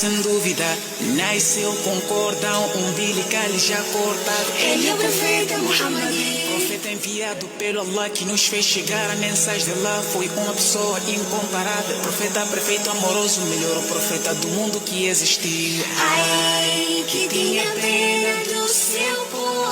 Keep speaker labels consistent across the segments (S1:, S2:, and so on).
S1: sem dúvida, nasceu com cordão umbilical já cortado. Ele é o profeta Muhammad, profeta enviado pelo Allah que nos fez chegar a mensagem de Allah. Foi uma pessoa incomparável, profeta perfeito, amoroso, melhor profeta do mundo que existiu.
S2: Ai, que tinha pena do seu povo.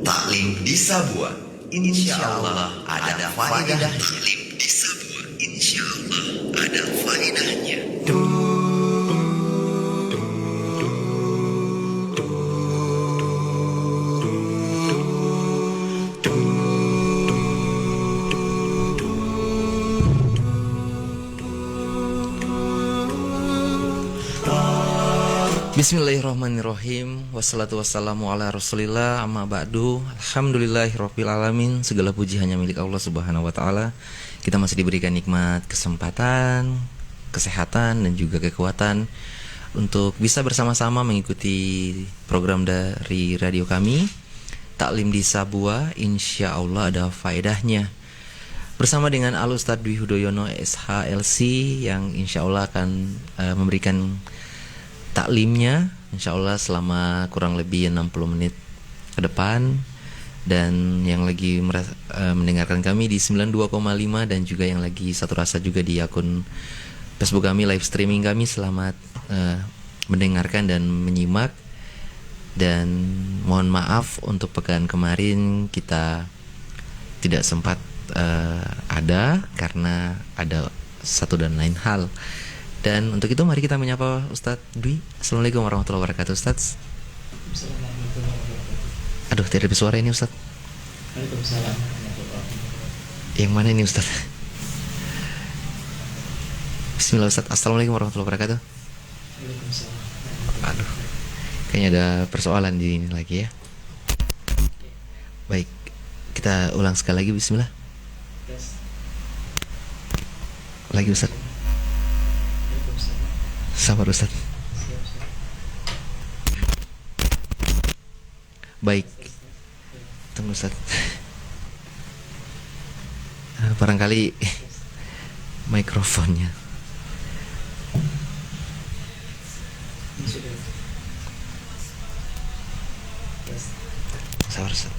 S3: Taklim di Sabua, insya Allah ada faedahnya. Taklim di Sabua, insya Allah ada faedahnya.
S4: Bismillahirrahmanirrahim. Wassalatu wassalamu ala rasulillah, amma ba'du. Alhamdulillahirabbil alamin. Segala puji hanya milik Allah subhanahu wa ta'ala. Kita masih diberikan nikmat, kesempatan, kesehatan dan juga kekuatan untuk bisa bersama-sama mengikuti program dari radio kami Taklim di Sabua, insya Allah ada faedahnya. Bersama dengan Al Ustadz Dwi Hudoyono SHLC yang insya Allah akan memberikan taklimnya insya Allah selama kurang lebih 60 menit ke depan. Dan yang lagi mendengarkan kami di 92,5 dan juga yang lagi satu rasa juga di akun Facebook kami, live streaming kami, selamat mendengarkan dan menyimak. Dan mohon maaf untuk pekan kemarin kita tidak sempat ada karena ada satu dan lain hal. Dan untuk itu mari kita menyapa Ustadz Dwi. Assalamualaikum warahmatullahi wabarakatuh, Ustadz. Aduh, tidak ada suara ini, Ustadz.
S5: Waalaikumsalam.
S4: Yang mana ini, Ustadz? Bismillah, Ustadz. Assalamualaikum warahmatullahi wabarakatuh.
S5: Waalaikumsalam.
S4: Aduh, kayaknya ada persoalan di ini lagi ya. Baik, kita ulang sekali lagi. Bismillah. Lagi, Ustadz. Sabar, Ustaz. Baik. Tunggu, Ustaz. Barangkali mikrofonnya. Sabar, Ustaz.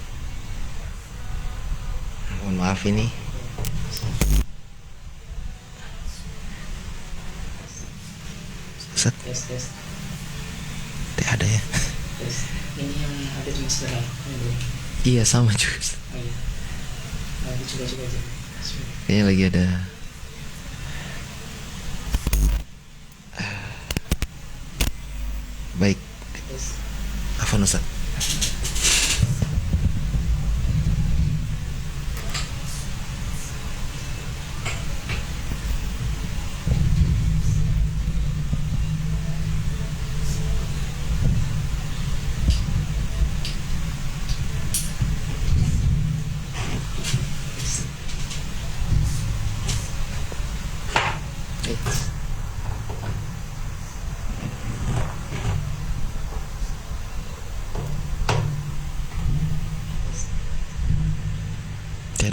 S4: Mohon maaf ini.
S5: Tes.
S4: Tidak ada ya.
S5: Tes. Ini yang ada cuma sebentar.
S4: Iya, sama juga.
S5: Oh iya. Coba aja.
S4: Kayaknya lagi ada. Baik. Afwan, Ustaz.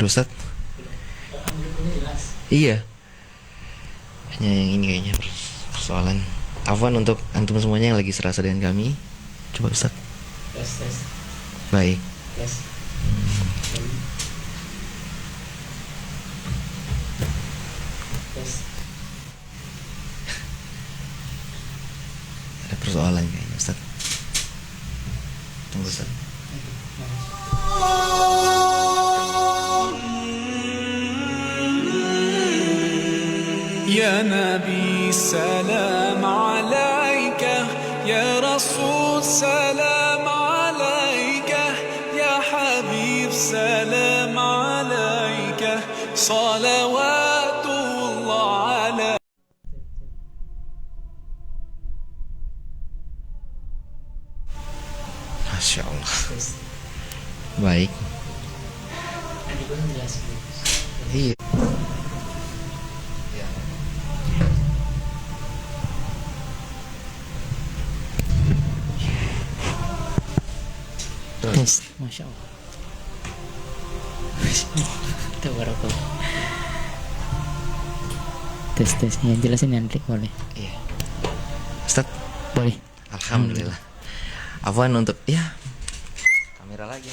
S4: Ustaz. Iya. Hanya yang ini kayaknya persoalan. Afwan untuk antum semuanya yang lagi serasa dengan kami. Coba, Ustaz.
S5: Tes.
S4: Baik.
S5: Tes.
S4: Ada persoalan kayaknya, Ustaz. Tunggu, Ustaz.
S1: يا نبي سلام رسول سلام عليك يا حبيب سلام عليك صلوات الله عليك.
S4: Masya Allah.
S5: Tes.
S4: Baik.
S5: Tadi gue jelasin.
S4: Iya.
S5: Tes. Masya Allah. Tabarakallah. Tes. Yang jelasin nanti boleh.
S4: Iya. Ustaz,
S5: Boleh.
S4: alhamdulillah. Afwan untuk ya kamera lagi.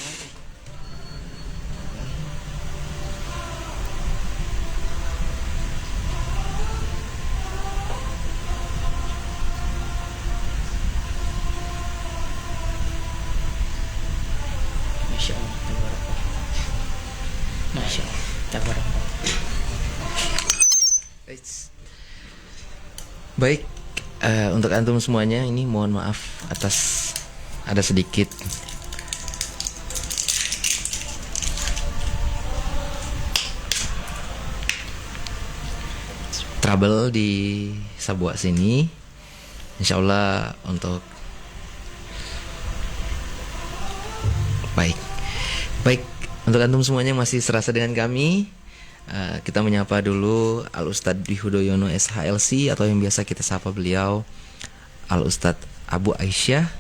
S5: Masya Allah. Tabarakallah. Masya Allah. Tabarakallah.
S4: Baik, untuk antum semuanya ini mohon maaf atas ada sedikit trouble di Sabua sini. Insya Allah untuk baik untuk antum semuanya masih serasa dengan kami. Kita menyapa dulu Al Ustadz Dwi Hudoyono SHLC atau yang biasa kita sapa beliau Al Ustadz Abu Aisyah.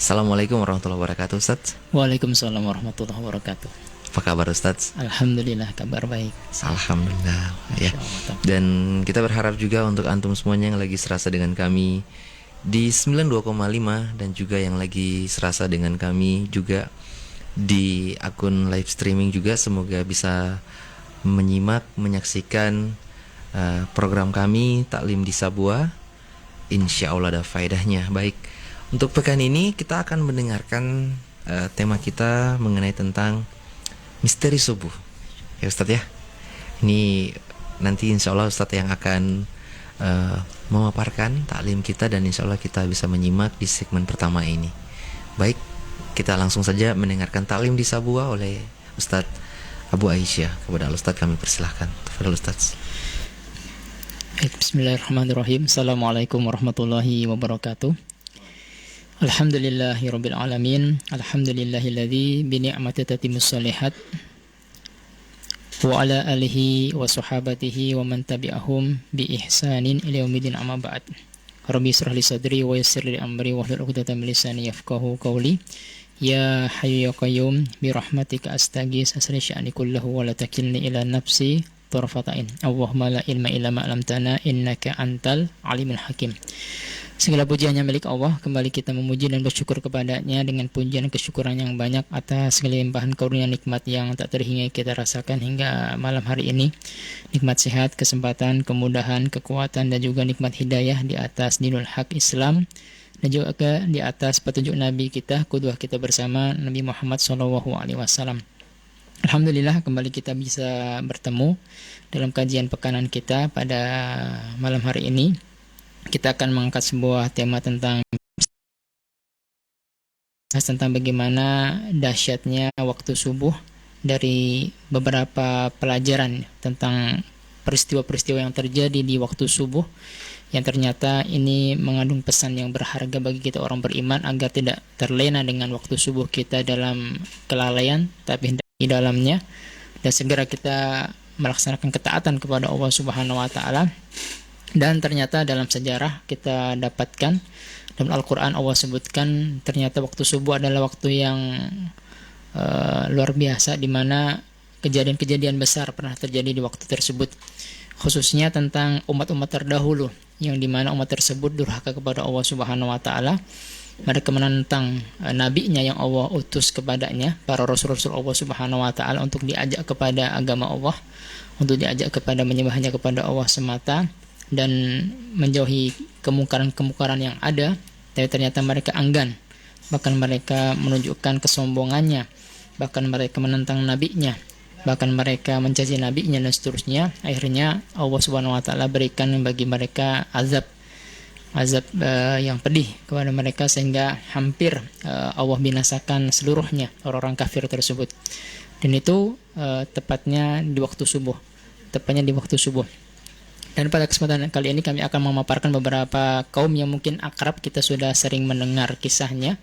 S4: Assalamualaikum warahmatullahi wabarakatuh, Ustadz.
S5: Waalaikumsalam warahmatullahi wabarakatuh.
S4: Apa kabar, Ustadz?
S5: Alhamdulillah, kabar baik.
S4: Alhamdulillah ya.
S5: Masya Allah.
S4: Dan kita berharap juga untuk antum semuanya yang lagi serasa dengan kami di 92,5 dan juga yang lagi serasa dengan kami juga di akun live streaming juga, semoga bisa menyimak, menyaksikan program kami Taklim di Sabua. Insya Allah ada faedahnya. Baik, untuk pekan ini kita akan mendengarkan tema kita mengenai tentang misteri subuh. Ya Ustadz ya. Ini nanti insya Allah Ustadz yang akan memaparkan taklim kita, dan insya Allah kita bisa menyimak di segmen pertama ini. Baik, kita langsung saja mendengarkan taklim di Sabua oleh Ustadz Abu Aisyah. Kepada Al-Ustadz kami persilahkan. Tafadhol Ustadz.
S5: Bismillahirrahmanirrahim. Assalamualaikum warahmatullahi wabarakatuh. Alhamdulillahirabbil alamin. Alhamdulillahilladzi bi ni'matihi tatimmus shalihat. Wa ala alihi wa sahabatihi wa man tabi'ahum bi ihsanin ila yaumiddin, amma ba'd. Rabbi israh li sadri wa yassir li amri wahlul 'uqdatam min lisani yafqahu qawli. Ya Hayyu ya Qayyum bi rahmatika astaghits asri sya'ni kullahu wa la takilni ila nafsi tarfatain. Allahumma la ilma illa ma 'allamtana innaka antal alimul hakim. Segala puji hanya milik Allah. Kembali kita memuji dan bersyukur kepadanya dengan pujian kesyukuran yang banyak atas segala limpahan karunia nikmat yang tak terhingga kita rasakan hingga malam hari ini. Nikmat sehat, kesempatan, kemudahan, kekuatan, dan juga nikmat hidayah di atas dinul haq Islam, dan juga di atas petunjuk Nabi kita, qudwah kita bersama Nabi Muhammad SAW. Alhamdulillah kembali kita bisa bertemu dalam kajian pekanan kita pada malam hari ini. Kita akan mengangkat sebuah tema tentang bagaimana dahsyatnya waktu subuh, dari beberapa pelajaran tentang peristiwa-peristiwa yang terjadi di waktu subuh, yang ternyata ini mengandung pesan yang berharga bagi kita orang beriman agar tidak terlena dengan waktu subuh kita dalam kelalaian, tapi di dalamnya, dan segera kita melaksanakan ketaatan kepada Allah Subhanahu wa taala. Dan ternyata dalam sejarah kita dapatkan dalam Al-Quran Allah sebutkan ternyata waktu subuh adalah waktu yang luar biasa, di mana kejadian-kejadian besar pernah terjadi di waktu tersebut, khususnya tentang umat-umat terdahulu yang dimana umat tersebut durhaka kepada Allah Subhanahu wa taala. Mereka menentang nabinya yang Allah utus kepadanya, para rasul-rasul Allah Subhanahu wa taala, untuk diajak kepada agama Allah, untuk diajak kepada menyembahnya kepada Allah semata dan menjauhi kemungkaran-kemungkaran yang ada. Tapi ternyata mereka enggan, bahkan mereka menunjukkan kesombongannya, bahkan mereka menentang nabinya, bahkan mereka mencaci nabinya dan seterusnya. Akhirnya Allah Subhanahu wa taala berikan bagi mereka azab azab yang pedih kepada mereka sehingga hampir Allah binasakan seluruhnya orang-orang kafir tersebut. Dan itu tepatnya di waktu subuh. Dan pada kesempatan kali ini kami akan memaparkan beberapa kaum yang mungkin akrab, kita sudah sering mendengar kisahnya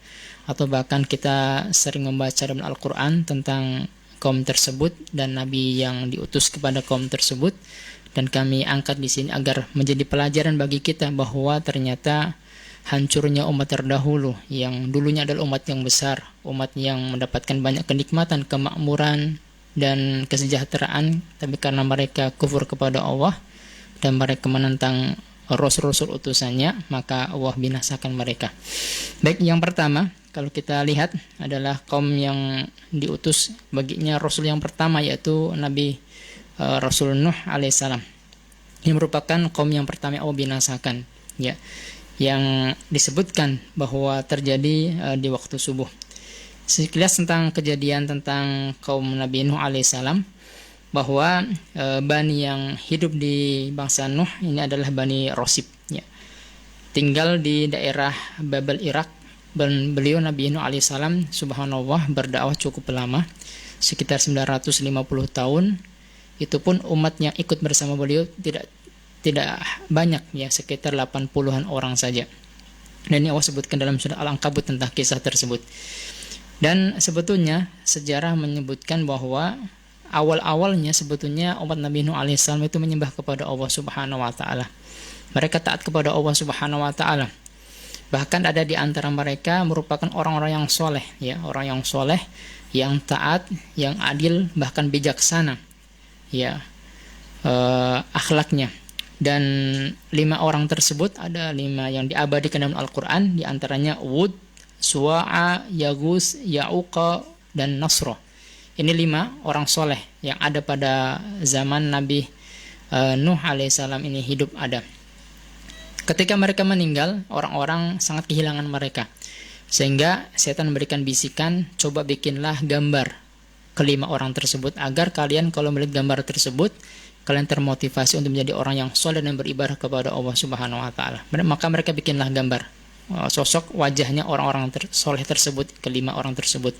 S5: atau bahkan kita sering membaca dalam Al-Qur'an tentang kaum tersebut dan nabi yang diutus kepada kaum tersebut. Dan kami angkat di sini agar menjadi pelajaran bagi kita bahwa ternyata hancurnya umat terdahulu yang dulunya adalah umat yang besar, umat yang mendapatkan banyak kenikmatan, kemakmuran dan kesejahteraan, tapi karena mereka kufur kepada Allah dan mereka menentang rasul-rasul utusannya, maka Allah binasakan mereka. Baik, yang pertama kalau kita lihat adalah kaum yang diutus baginya rasul yang pertama, yaitu Nabi Rasul Nuh alaihissalam. Ini merupakan kaum yang pertama Allah binasakan, ya, yang disebutkan bahwa terjadi di waktu subuh. Sekilas tentang kejadian tentang kaum Nabi Nuh alaihissalam, bahwa bani yang hidup di bangsa Nuh ini adalah Bani Rosib, ya. Tinggal di daerah Babel, Irak. Dan beliau Nabi Nuh alaihissalam subhanallah berdakwah cukup lama, sekitar 950 tahun. Itu pun umat yang ikut bersama beliau tidak banyak, ya, sekitar 80-an orang saja. Dan ini Allah sebutkan dalam surah Al-Ankabut tentang kisah tersebut. Dan sebetulnya sejarah menyebutkan bahwa awal-awalnya sebetulnya umat Nabi Nuh alaihissalam itu menyembah kepada Allah Subhanahu wa taala. Mereka taat kepada Allah Subhanahu wa taala. Bahkan ada di antara mereka merupakan orang-orang yang soleh, ya, orang yang soleh, yang taat, yang adil, bahkan bijaksana, ya, akhlaknya. Dan 5 orang tersebut ada 5 yang diabadikan dalam Al-Quran, di antaranya Wud, Suwa'a, Yagus, Ya'uqa, dan Nasro. Ini 5 orang soleh yang ada pada zaman Nabi Nuh alaihissalam ini hidup ada. Ketika mereka meninggal, orang-orang sangat kehilangan mereka, sehingga setan memberikan bisikan, coba bikinlah gambar ke-5 orang tersebut, agar kalian kalau melihat gambar tersebut kalian termotivasi untuk menjadi orang yang soleh dan beribadah kepada Allah Subhanahu wa taala. Maka mereka bikinlah gambar sosok wajahnya orang-orang soleh tersebut, ke-5 orang tersebut.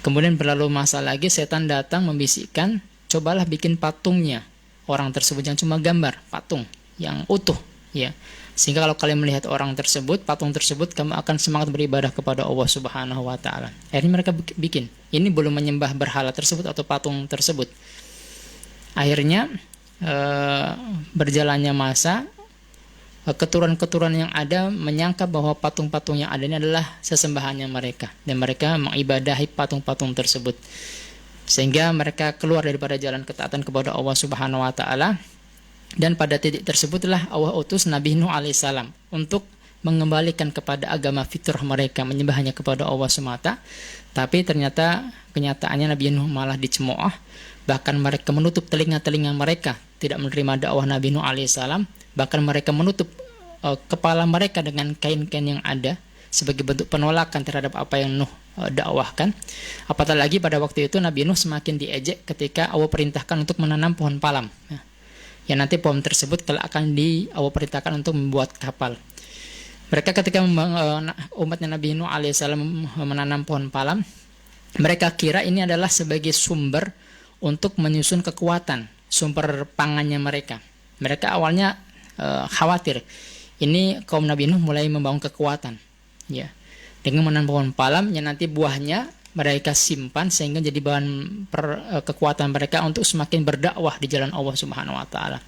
S5: Kemudian berlalu masa lagi, setan datang membisikkan, cobalah bikin patungnya orang tersebut, yang cuma gambar, patung yang utuh, ya. Sehingga kalau kalian melihat orang tersebut, patung tersebut, kamu akan semangat beribadah kepada Allah Subhanahu wa taala. Akhirnya mereka bikin. Ini belum menyembah berhala tersebut atau patung tersebut. Akhirnya berjalannya masa, keturunan-keturunan yang ada menyangka bahwa patung-patung yang ada ini adalah sesembahannya mereka, dan mereka mengibadahi patung-patung tersebut, sehingga mereka keluar daripada jalan ketaatan kepada Allah Subhanahu wa taala. Dan pada titik tersebutlah Allah utus Nabi Nuh alaihissalam untuk mengembalikan kepada agama fitrah mereka, menyembahnya kepada Allah semata. Tapi ternyata kenyataannya Nabi Nuh malah dicemooh, bahkan mereka menutup telinga-telinga mereka, tidak menerima dakwah Nabi Nuh alaihissalam. Bahkan mereka menutup kepala mereka dengan kain-kain yang ada sebagai bentuk penolakan terhadap apa yang Nuh dakwahkan. Apatah lagi pada waktu itu Nabi Nuh semakin diejek ketika Allah perintahkan untuk menanam pohon palam, ya nanti pohon tersebut kalau akan Allah perintahkan untuk membuat kapal. Mereka ketika umatnya Nabi Nuh alaihissalam menanam pohon palam, mereka kira ini adalah sebagai sumber untuk menyusun kekuatan, sumber pangannya mereka. Mereka awalnya khawatir ini kaum Nabi Nuh mulai membangun kekuatan, ya, dengan menanam pohon palam yang nanti buahnya mereka simpan sehingga jadi bahan kekuatan mereka untuk semakin berdakwah di jalan Allah Subhanahu wa taala.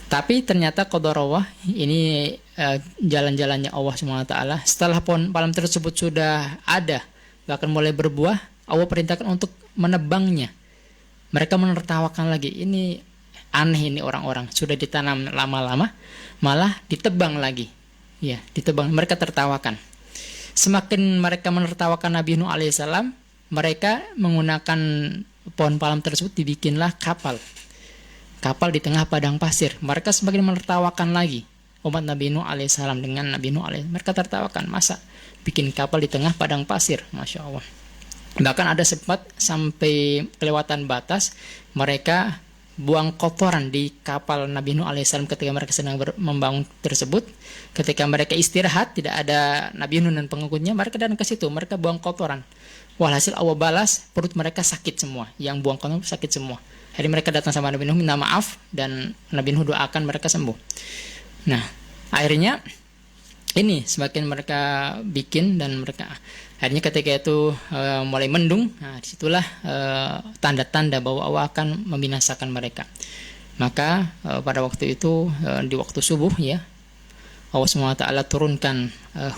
S5: Tapi ternyata qadarullah, ini jalan-jalannya Allah Subhanahu wa taala. Setelah pohon palam tersebut sudah ada, bahkan mulai berbuah, Allah perintahkan untuk menebangnya. Mereka menertawakan lagi, ini aneh ini orang-orang, sudah ditanam lama-lama malah ditebang lagi, ya, ditebang. Mereka tertawakan. Semakin mereka menertawakan Nabi Nuh alaihissalam, mereka menggunakan pohon palam tersebut dibikinlah kapal di tengah padang pasir. Mereka semakin menertawakan lagi umat Nabi Nuh alaihissalam dengan Nabi Nuh alaihissalam. Mereka tertawakan, masa bikin kapal di tengah padang pasir, masya Allah. Bahkan ada sempat sampai kelewatan batas, mereka buang kotoran di kapal Nabi Nuh alaihissalam ketika mereka sedang membangun tersebut. Ketika mereka istirahat, tidak ada Nabi Nuh dan pengikutnya, mereka datang ke situ, mereka buang kotoran. Walhasil Allah balas, perut mereka sakit semua, yang buang kotoran sakit semua. Jadi mereka datang sama Nabi Nuh minta maaf, dan Nabi Nuh doakan mereka sembuh. Nah, akhirnya ini semakin mereka bikin, dan mereka akhirnya ketika itu mulai mendung. Nah, disitulah tanda-tanda bahwa Allah akan membinasakan mereka. Maka pada waktu itu di waktu subuh ya, Allah SWT turunkan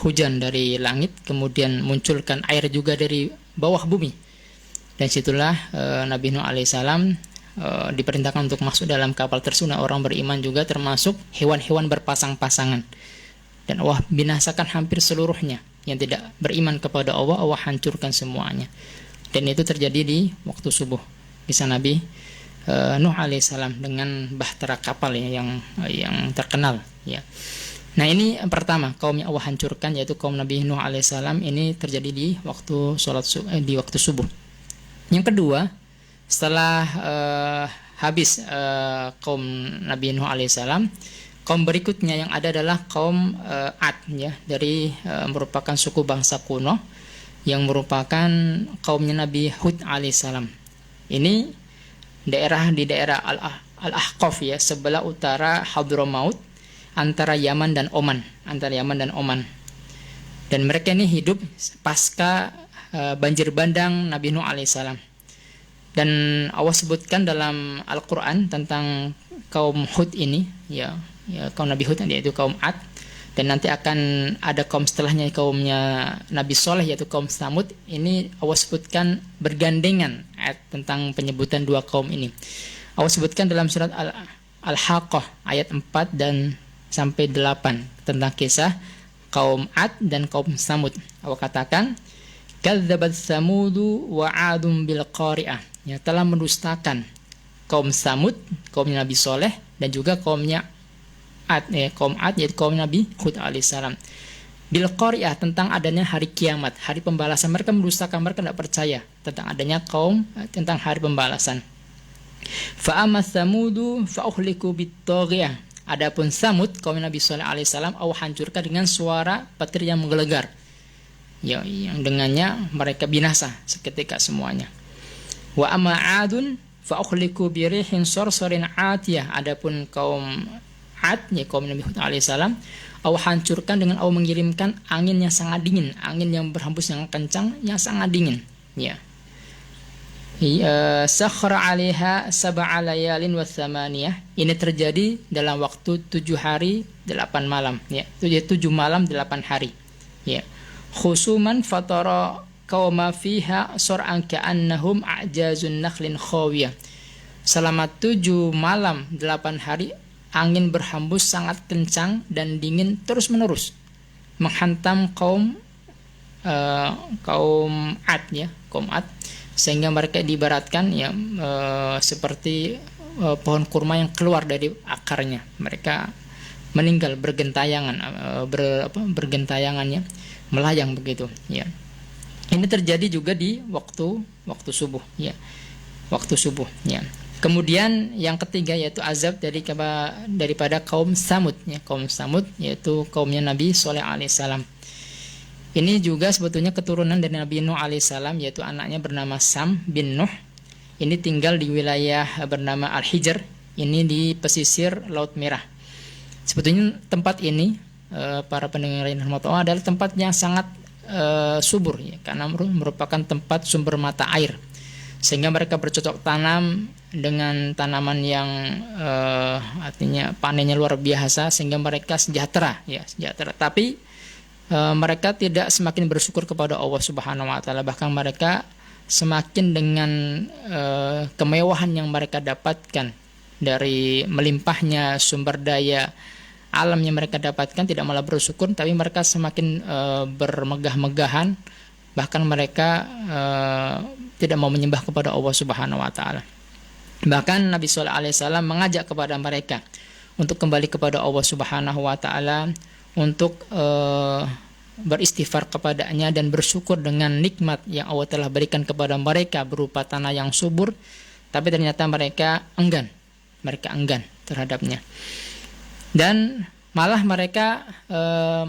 S5: hujan dari langit, kemudian munculkan air juga dari bawah bumi. Dan situlah Nabi Nuh alaihissalam diperintahkan untuk masuk dalam kapal tersebut. Orang beriman juga termasuk hewan-hewan berpasang-pasangan. Dan Allah binasakan hampir seluruhnya. Yang tidak beriman kepada Allah, Allah hancurkan semuanya. Dan itu terjadi di waktu subuh. Kisah Nabi Nuh alaihissalam dengan bahtera kapal ya, yang terkenal ya. Nah, ini yang pertama, kaum yang Allah hancurkan, yaitu kaum Nabi Nuh alaihissalam. Ini terjadi di waktu di waktu subuh. Yang kedua, setelah habis kaum Nabi Nuh alaihissalam, kaum berikutnya yang ada adalah kaum Ad ya, dari merupakan suku bangsa kuno yang merupakan kaumnya Nabi Hud alaihissalam. Ini di daerah Al-Ahqaf ya, sebelah utara Hadramaut, antara Yaman dan Oman, Dan mereka ini hidup pasca banjir bandang Nabi Nuh alaihissalam. Dan Allah sebutkan dalam Al-Quran tentang kaum Hud ini ya, kaum Nabi Hud yaitu kaum Ad, dan nanti akan ada kaum setelahnya kaumnya Nabi Soleh yaitu kaum Samud. Ini Allah sebutkan bergandengan tentang penyebutan dua kaum ini. Allah sebutkan dalam surat Al-Haqqah ayat 4 dan sampai 8 tentang kisah kaum Ad dan kaum Samud. Allah katakan, kadzabat Samudu wa 'adun bil qari'ah, ya, telah mendustakan kaum Samud, kaumnya Nabi Soleh, dan juga kaumnya Ad, ya, kaum Ad yaitu kaum Nabi Hud alaihissalam. Bil qari'ah, tentang adanya hari kiamat, hari pembalasan. Mereka mendustakan, mereka tidak percaya tentang adanya tentang hari pembalasan. Fa amma Samudu fa uhliku bit taghiyah. Adapun Samud, kaum Nabi Saleh alaihissalam, Allah hancurkan dengan suara petir yang menggelegar. Ya, yang dengannya mereka binasa seketika semuanya. Wa amma 'adun fa ukhliku bi rihin sarsarin 'atiyah. Adapun kaum Ad, ya kaum Nabi Hud alaihissalam, Allah hancurkan dengan Allah mengirimkan angin yang sangat dingin, angin yang berhembus yang kencang, yang sangat dingin. Ya. Sakhra 'alaiha sab'a layalin wa thamaniyah. Ini terjadi dalam waktu 7 hari 8 malam ya. 7 malam 8 hari. Ya. Khusuman fatara qauma fiha sur'an ka'annahum a'jazun nakhlin khawiyah. Selama 7 malam 8 hari angin berhembus sangat kencang dan dingin terus-menerus menghantam kaum Ad ya, kaum Ad, sehingga mereka diibaratkan ya seperti pohon kurma yang keluar dari akarnya. Mereka meninggal bergentayangan, bergentayangannya melayang begitu ya. Ini terjadi juga di waktu subuh ya. Waktu subuh ya. Kemudian yang ketiga yaitu azab daripada kaum Samud ya, kaum Samud yaitu kaumnya Nabi Shalih alaihissalam. Ini juga sebetulnya keturunan dari Nabi Nuh alaihissalam, yaitu anaknya bernama Sam bin Nuh. Ini tinggal di wilayah bernama Al-Hijr, ini di pesisir Laut Merah. Sebetulnya tempat ini para pendengar yang rahmatullah adalah tempat yang sangat subur ya, karena merupakan tempat sumber mata air, sehingga mereka bercocok tanam dengan tanaman yang artinya panennya luar biasa, sehingga mereka sejahtera ya, sejahtera. Tapi mereka tidak semakin bersyukur kepada Allah Subhanahu wa taala, bahkan mereka semakin dengan kemewahan yang mereka dapatkan dari melimpahnya sumber daya alam yang mereka dapatkan, tidak malah bersyukur, tapi mereka semakin bermegah-megahan, bahkan mereka tidak mau menyembah kepada Allah Subhanahu wa taala. Bahkan Nabi sallallahu alaihi wasallam mengajak kepada mereka untuk kembali kepada Allah Subhanahu wa taala, untuk beristighfar kepadanya dan bersyukur dengan nikmat yang Allah telah berikan kepada mereka berupa tanah yang subur. Tapi ternyata mereka enggan mereka enggan terhadapnya. Dan malah mereka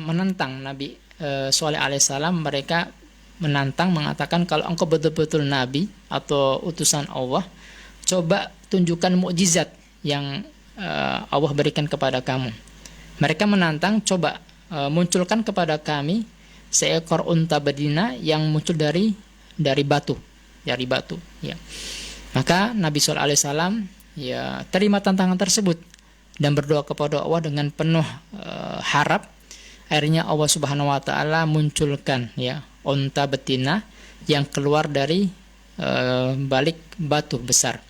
S5: menentang Nabi Shalih alaihissalam. Mereka menantang, mengatakan, kalau engkau betul-betul nabi atau utusan Allah, coba tunjukkan mukjizat yang Allah berikan kepada kamu. Mereka menantang, coba munculkan kepada kami seekor unta betina yang muncul dari batu, ya. Maka Nabi Shalih alaihissalam ya terima tantangan tersebut dan berdoa kepada Allah dengan penuh harap. Akhirnya Allah Subhanahu wa taala munculkan ya unta betina yang keluar dari balik batu besar.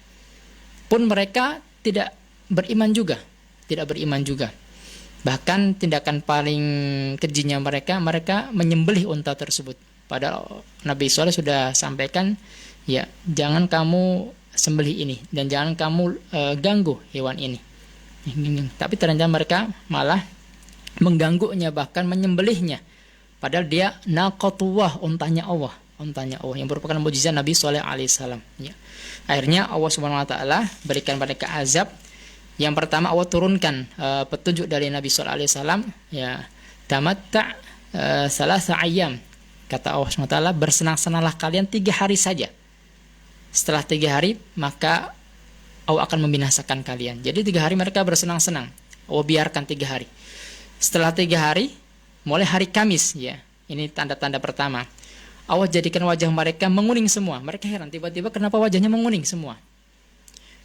S5: Pun mereka tidak beriman juga. Bahkan tindakan paling kejinya mereka menyembelih unta tersebut. Padahal Nabi Shalih sudah sampaikan, ya jangan kamu sembelih ini dan jangan kamu ganggu hewan ini. Tapi ternyata mereka malah mengganggunya, bahkan menyembelihnya. Padahal dia naqatullah, untanya Allah yang merupakan mukjizat Nabi Shalih alaihissalam. Ya. Akhirnya Allah Subhanahu wa taala berikan mereka azab. Yang pertama Allah turunkan petunjuk dari Nabi Shalih alaihissalam, ya tamatta salasa ayyam. Kata Allah Subhanahu wa taala, bersenang-senanglah kalian 3 hari saja. Setelah 3 hari maka Allah akan membinasakan kalian. Jadi 3 hari mereka bersenang-senang. Allah biarkan 3 hari. Setelah 3 hari, mulai hari Kamis, ya, ini tanda-tanda pertama. Allah jadikan wajah mereka menguning semua. Mereka heran, tiba-tiba kenapa wajahnya menguning semua.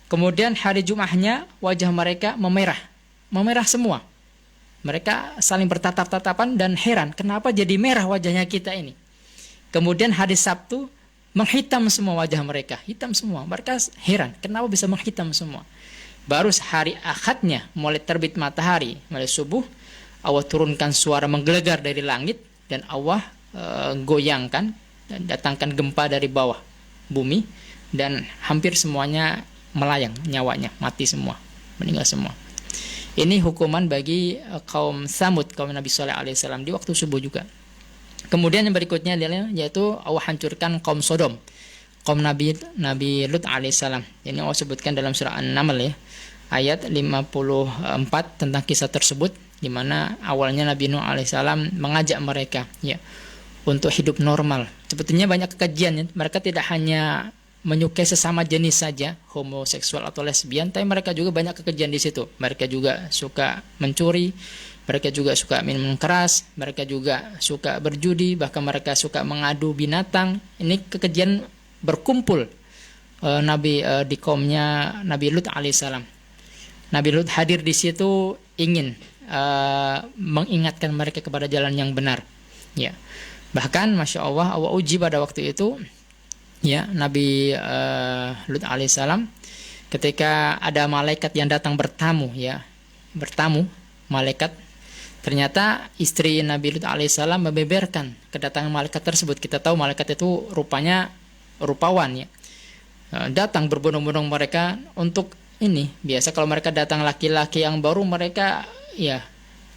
S5: Kemudian hari Jumatnya wajah mereka memerah semua. Mereka saling bertatap-tatapan dan heran, kenapa jadi merah wajahnya kita ini. Kemudian hari Sabtu menghitam semua wajah mereka, hitam semua. Mereka heran, kenapa bisa menghitam semua. Baru hari Ahadnya, mulai terbit matahari, mulai subuh, Allah turunkan suara menggelegar dari langit dan Allah goyangkan dan datangkan gempa dari bawah bumi dan hampir semuanya melayang nyawanya, mati semua, meninggal semua. Ini hukuman bagi kaum Samud, kaum Nabi Shalih alaihissalam di waktu subuh juga. Kemudian yang berikutnya yaitu Allah hancurkan kaum Sodom, kaum Nabi Lut alaihissalam. Ini Allah sebutkan dalam surah An-Naml, ya, ayat 54 tentang kisah tersebut, di mana awalnya Nabi Nuh alaihissalam mengajak mereka, ya, untuk hidup normal. Sebetulnya banyak kekejian, ya. Mereka tidak hanya menyukai sesama jenis saja, homoseksual atau lesbian, tapi mereka juga banyak kekejian di situ. Mereka juga suka mencuri, mereka juga suka minum keras, mereka juga suka berjudi, bahkan mereka suka mengadu binatang. Ini kekejian berkumpul di kaumnya Nabi Lut alaihissalam. Nabi Lut hadir di situ ingin mengingatkan mereka kepada jalan yang benar. Ya, bahkan masya Allah uji pada waktu itu, ya, Nabi Lut alaihissalam ketika ada malaikat yang datang bertamu malaikat. Ternyata istri Nabi Lut alaihissalam membeberkan kedatangan malaikat tersebut. Kita tahu malaikat itu rupanya rupawan, ya. Datang berbondong-bondong mereka untuk ini. Biasa kalau mereka datang laki-laki yang baru, mereka ya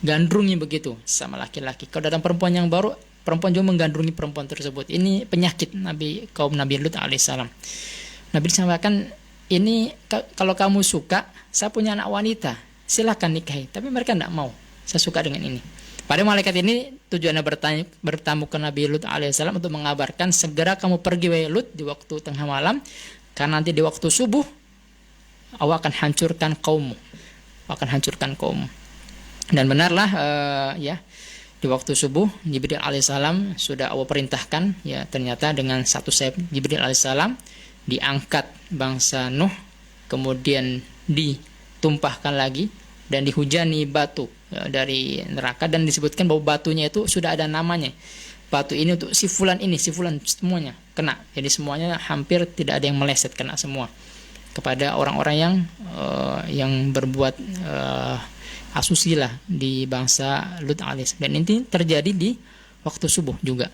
S5: gandrungi begitu sama laki-laki. Kalau datang perempuan yang baru, perempuan juga menggandrungi perempuan tersebut. Ini penyakit kaum Nabi Lut alaihissalam. Nabi sampaikan, ini kalau kamu suka, saya punya anak wanita, silakan nikahi. Tapi mereka tidak mau. Saya suka dengan ini. Pada malaikat ini tujuannya bertamu ke Nabi Lut alaihissalam untuk mengabarkan, segera kamu pergi wahai Lut di waktu tengah malam, karena nanti di waktu subuh Allah akan hancurkan kaummu. Dan benarlah ya, di waktu subuh Jibril alaihissalam sudah Allah perintahkan, ya, ternyata dengan satu sayap Jibril alaihissalam diangkat bangsa Nuh, kemudian ditumpahkan lagi dan dihujani batu dari neraka, dan disebutkan bahwa batunya itu sudah ada namanya. Batu ini untuk si fulan semuanya kena. Jadi semuanya hampir tidak ada yang meleset, kena semua kepada orang-orang yang berbuat asusila di bangsa Lut alaihissalam. Dan ini terjadi di waktu subuh juga,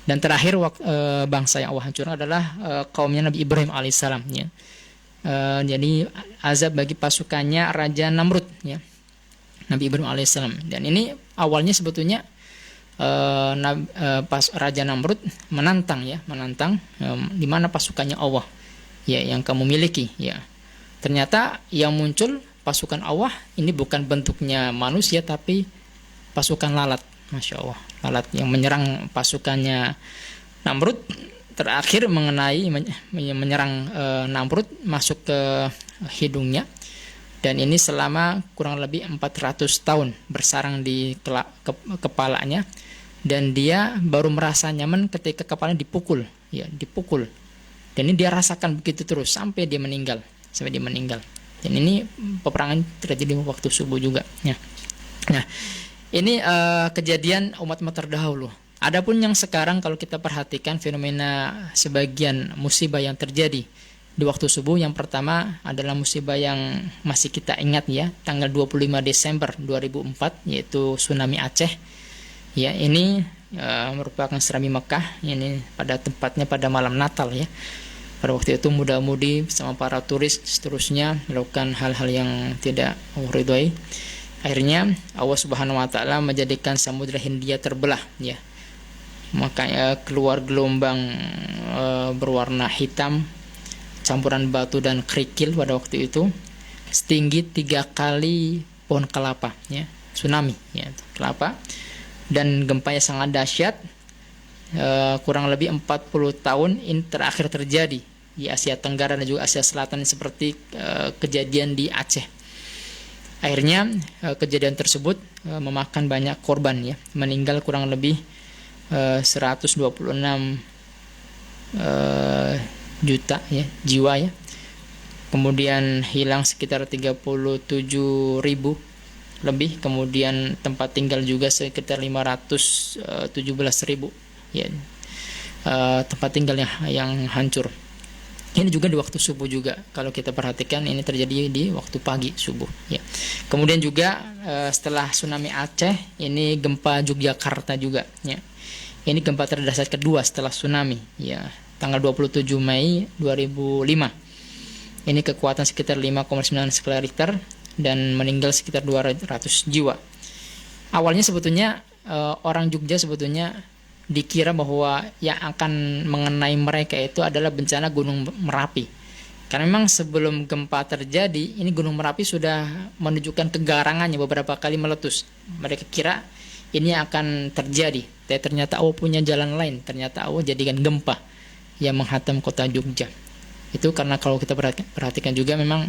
S5: Dan terakhir bangsa yang Allah hancurkan adalah kaumnya Nabi Ibrahim alaihissalam, ya. Jadi azab bagi pasukannya Raja Namrud, ya, Nabi Ibrahim alaihissalam. Dan ini awalnya sebetulnya pas Raja Namrud menantang di mana pasukannya Allah, ya, yang kamu miliki, ya. Ternyata yang muncul pasukan Allah ini bukan bentuknya manusia tapi pasukan lalat. Masya Allah, lalat yang menyerang pasukannya Namrud, terakhir menyerang Namrud masuk ke hidungnya, dan ini selama kurang lebih 400 tahun bersarang di kepalanya, dan dia baru merasa nyaman ketika kepalanya dipukul, dipukul, dan ini dia rasakan begitu terus sampai dia meninggal. Dan ini peperangan terjadi waktu subuh juga, ya. Nah, ini kejadian umat-umat terdahulu. Adapun yang sekarang kalau kita perhatikan fenomena sebagian musibah yang terjadi di waktu subuh, yang pertama adalah musibah yang masih kita ingat, ya, tanggal 25 Desember 2004, yaitu tsunami Aceh. Ya, ini merupakan tsunami Mekah, ini pada tempatnya pada malam Natal, ya. Pada waktu itu muda-mudi bersama para turis seterusnya melakukan hal-hal yang tidak Allah ridhoi. Akhirnya Allah Subhanahu wa taala menjadikan Samudra Hindia terbelah, ya. Makanya keluar gelombang berwarna hitam, campuran batu dan kerikil pada waktu itu, setinggi 3 kali pohon kelapa, ya, tsunami, ya, kelapa, dan gempanya sangat dahsyat. Kurang lebih 40 tahun ini terakhir terjadi di Asia Tenggara dan juga Asia Selatan, seperti kejadian di Aceh. Akhirnya kejadian tersebut memakan banyak korban, ya, meninggal kurang lebih 126 juta, ya, jiwa, ya. Kemudian hilang sekitar 37.000 lebih, kemudian tempat tinggal juga sekitar 517.000, ya, tempat tinggal yang hancur. Ini juga di waktu subuh juga, kalau kita perhatikan ini terjadi di waktu pagi subuh, ya. Kemudian juga setelah tsunami Aceh, ini gempa Yogyakarta juga, ya. Ini gempa terdahsyat kedua setelah tsunami, ya, tanggal 27 Mei 2005. Ini kekuatan sekitar 5,9 skala Richter dan meninggal sekitar 200 jiwa. Awalnya sebetulnya orang Jogja sebetulnya dikira bahwa yang akan mengenai mereka itu adalah bencana Gunung Merapi. Karena memang sebelum gempa terjadi, ini Gunung Merapi sudah menunjukkan kegarangannya beberapa kali meletus. Mereka kira ini akan terjadi, tapi ternyata Allah punya jalan lain. Ternyata Allah jadikan gempa yang menghantam kota Jogja. Itu karena kalau kita perhatikan juga memang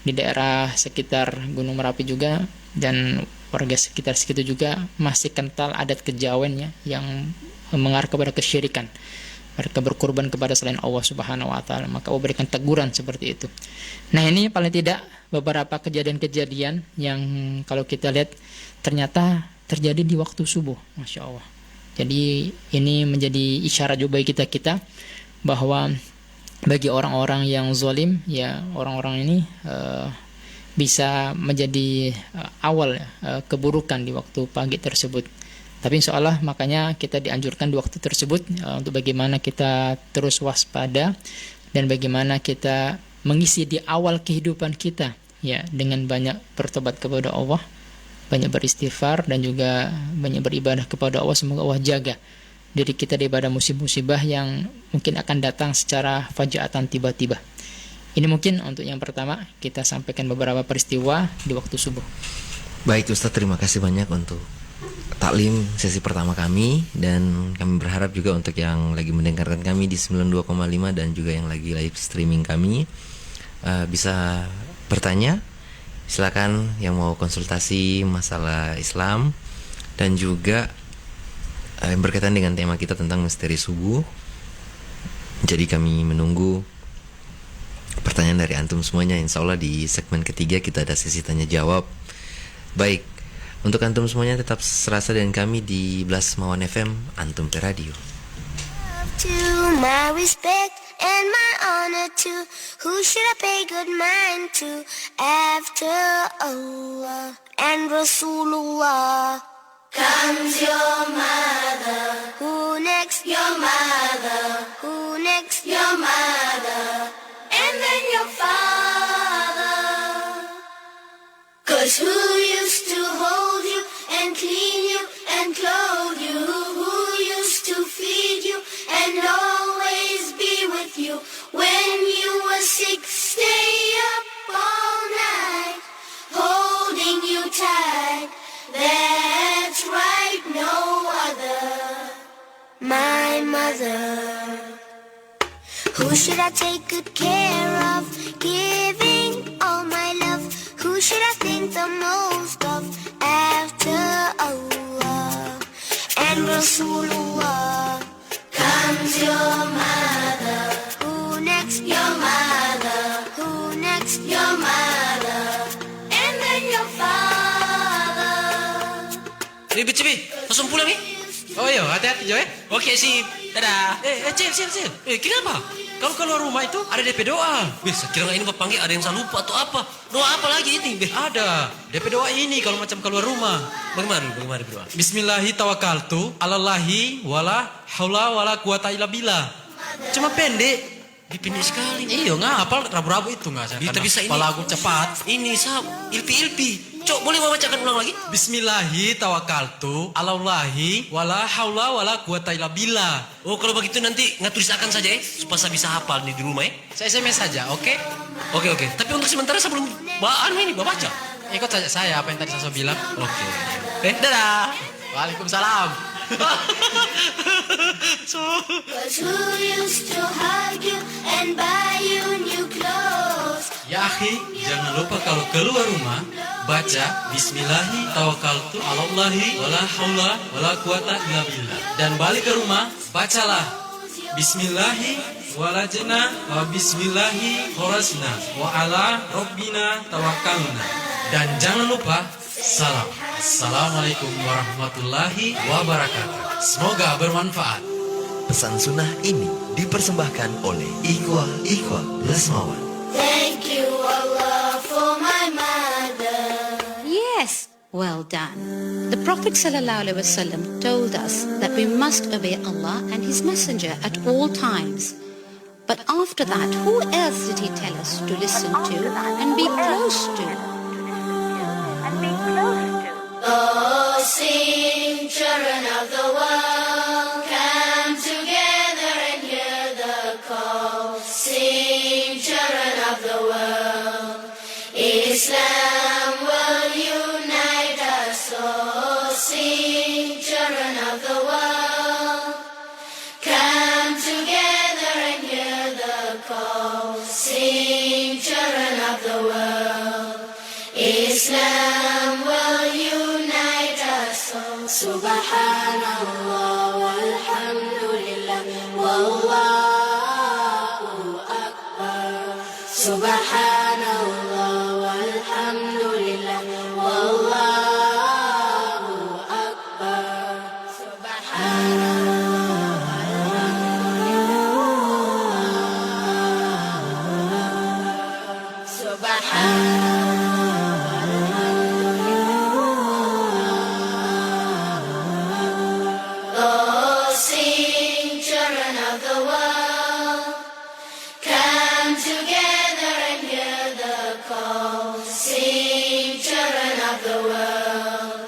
S5: di daerah sekitar Gunung Merapi juga dan warga sekitar situ juga masih kental adat kejawen, ya, yang mengarah kepada kesyirikan. Mereka berkorban kepada selain Allah Subhanahu wa taala, maka Allah berikan teguran seperti itu. Nah, ini paling tidak beberapa kejadian-kejadian yang kalau kita lihat ternyata terjadi di waktu subuh, Masya Allah. Jadi ini menjadi isyarat juga bagi kita bahwa bagi orang-orang yang zalim, ya, orang-orang ini bisa menjadi awal keburukan di waktu pagi tersebut. Tapi insya Allah makanya kita dianjurkan di waktu tersebut untuk bagaimana kita terus waspada dan bagaimana kita mengisi di awal kehidupan kita, ya, dengan banyak bertobat kepada Allah, banyak beristighfar dan juga banyak beribadah kepada Allah. Semoga Allah jaga diri kita daripada musibah-musibah yang mungkin akan datang secara fajaatan tiba-tiba. Ini mungkin untuk yang pertama kita sampaikan beberapa peristiwa di waktu subuh.
S4: Baik Ustaz, terima kasih banyak untuk taklim sesi pertama kami, dan kami berharap juga untuk yang lagi mendengarkan kami di 92,5 dan juga yang lagi live streaming kami bisa bertanya. Silakan yang mau konsultasi masalah Islam dan juga yang berkaitan dengan tema kita tentang misteri subuh. Jadi kami menunggu pertanyaan dari antum semuanya. Insya Allah di segmen ketiga kita ada sesi tanya jawab. Baik, untuk antum semuanya tetap serasa dengan kami di Blast Mawan FM, Antum Pe Radio.
S2: To my respect and my honor too, who should I pay good mind to after Allah and Rasulullah? Comes your mother. Who next? Your mother. Who next? Your mother. And then your father. 'Cause who used to hold you and clean you and clothe you? Who used to feed you and always be with you? When you were sick, stay up mother? Who should I take good care of? Giving all my love. Who should I think the most of after Allah and Rasulullah? Comes your mother. Who next? Your mother. Who next? Your mother. And then your father.
S6: Cibi, langsung pulang nih?
S4: Oh iya, hati-hati Jo ya.
S6: Oke sip, dadah.
S4: Cil.
S6: Kenapa? Kalau keluar rumah itu ada DP doa. Saya kira ini Bapak panggil ada yang salah lupa atau apa. Doa apa lagi ini?
S4: Ada DP doa ini kalau macam keluar rumah.
S6: Bagaimana berdoa?
S4: Bismillahi tawakkaltu alallahi wala haula wala quwata illa billah. Cuma pendek.
S6: Dipindah sekali.
S4: Iya, ngapal rabu-rabu itu enggak saya.
S6: Tapi saya ini
S4: lagu cepat.
S6: Ini ilpi. Cok, boleh mau bacakan ulang lagi?
S4: Bismillahi tawakkaltu alallahi wala haula wala quwata illa billah.
S6: Oh, kalau begitu nanti ngatulisakan saja ya, supaya saya bisa hafal nih di rumah ya.
S4: Saya SMS saja, oke?
S6: Oke. Tapi untuk sementara sebelum baca.
S4: Ikut saja saya apa yang tadi saya bilang.
S6: Oke. Dadah.
S4: Waalaikumsalam.
S2: Cause who used to hug you and buy you new clothes?
S4: Ya akhi, jangan lupa kalau keluar rumah baca Bismillahi tawakkaltu alallahi wala haula wala quwata illa billah. Dan balik ke rumah bacalah Bismillahi walajna wa bismillahi kharasna wa ala rabbina tawakkalna. Dan jangan lupa salam. Assalamualaikum warahmatullahi wabarakatuh. Semoga bermanfaat.
S3: Pesan sunnah ini dipersembahkan oleh Ikhwah Lesmawan.
S2: Thank you Allah for my mother.
S7: Yes, well done. The Prophet ﷺ told us that we must obey Allah and His Messenger at all times. But after that, who else did He tell us to listen to and be close to?
S2: Oh, sing, children of the world, come together and hear the call. Sing, children of the world, Islam will unite us all. Sing, children of the world, come together and hear the call. Sing, children of the world, Islam will unite us all. Subhanallah walhamdulillah wallahu akbar. Subhanallah walhamdulillah wallahu akbar. Subhanallah walhamdulillah. Subhanallah. Oh, sing, children of the world, come together and hear the call. Sing, children of the world,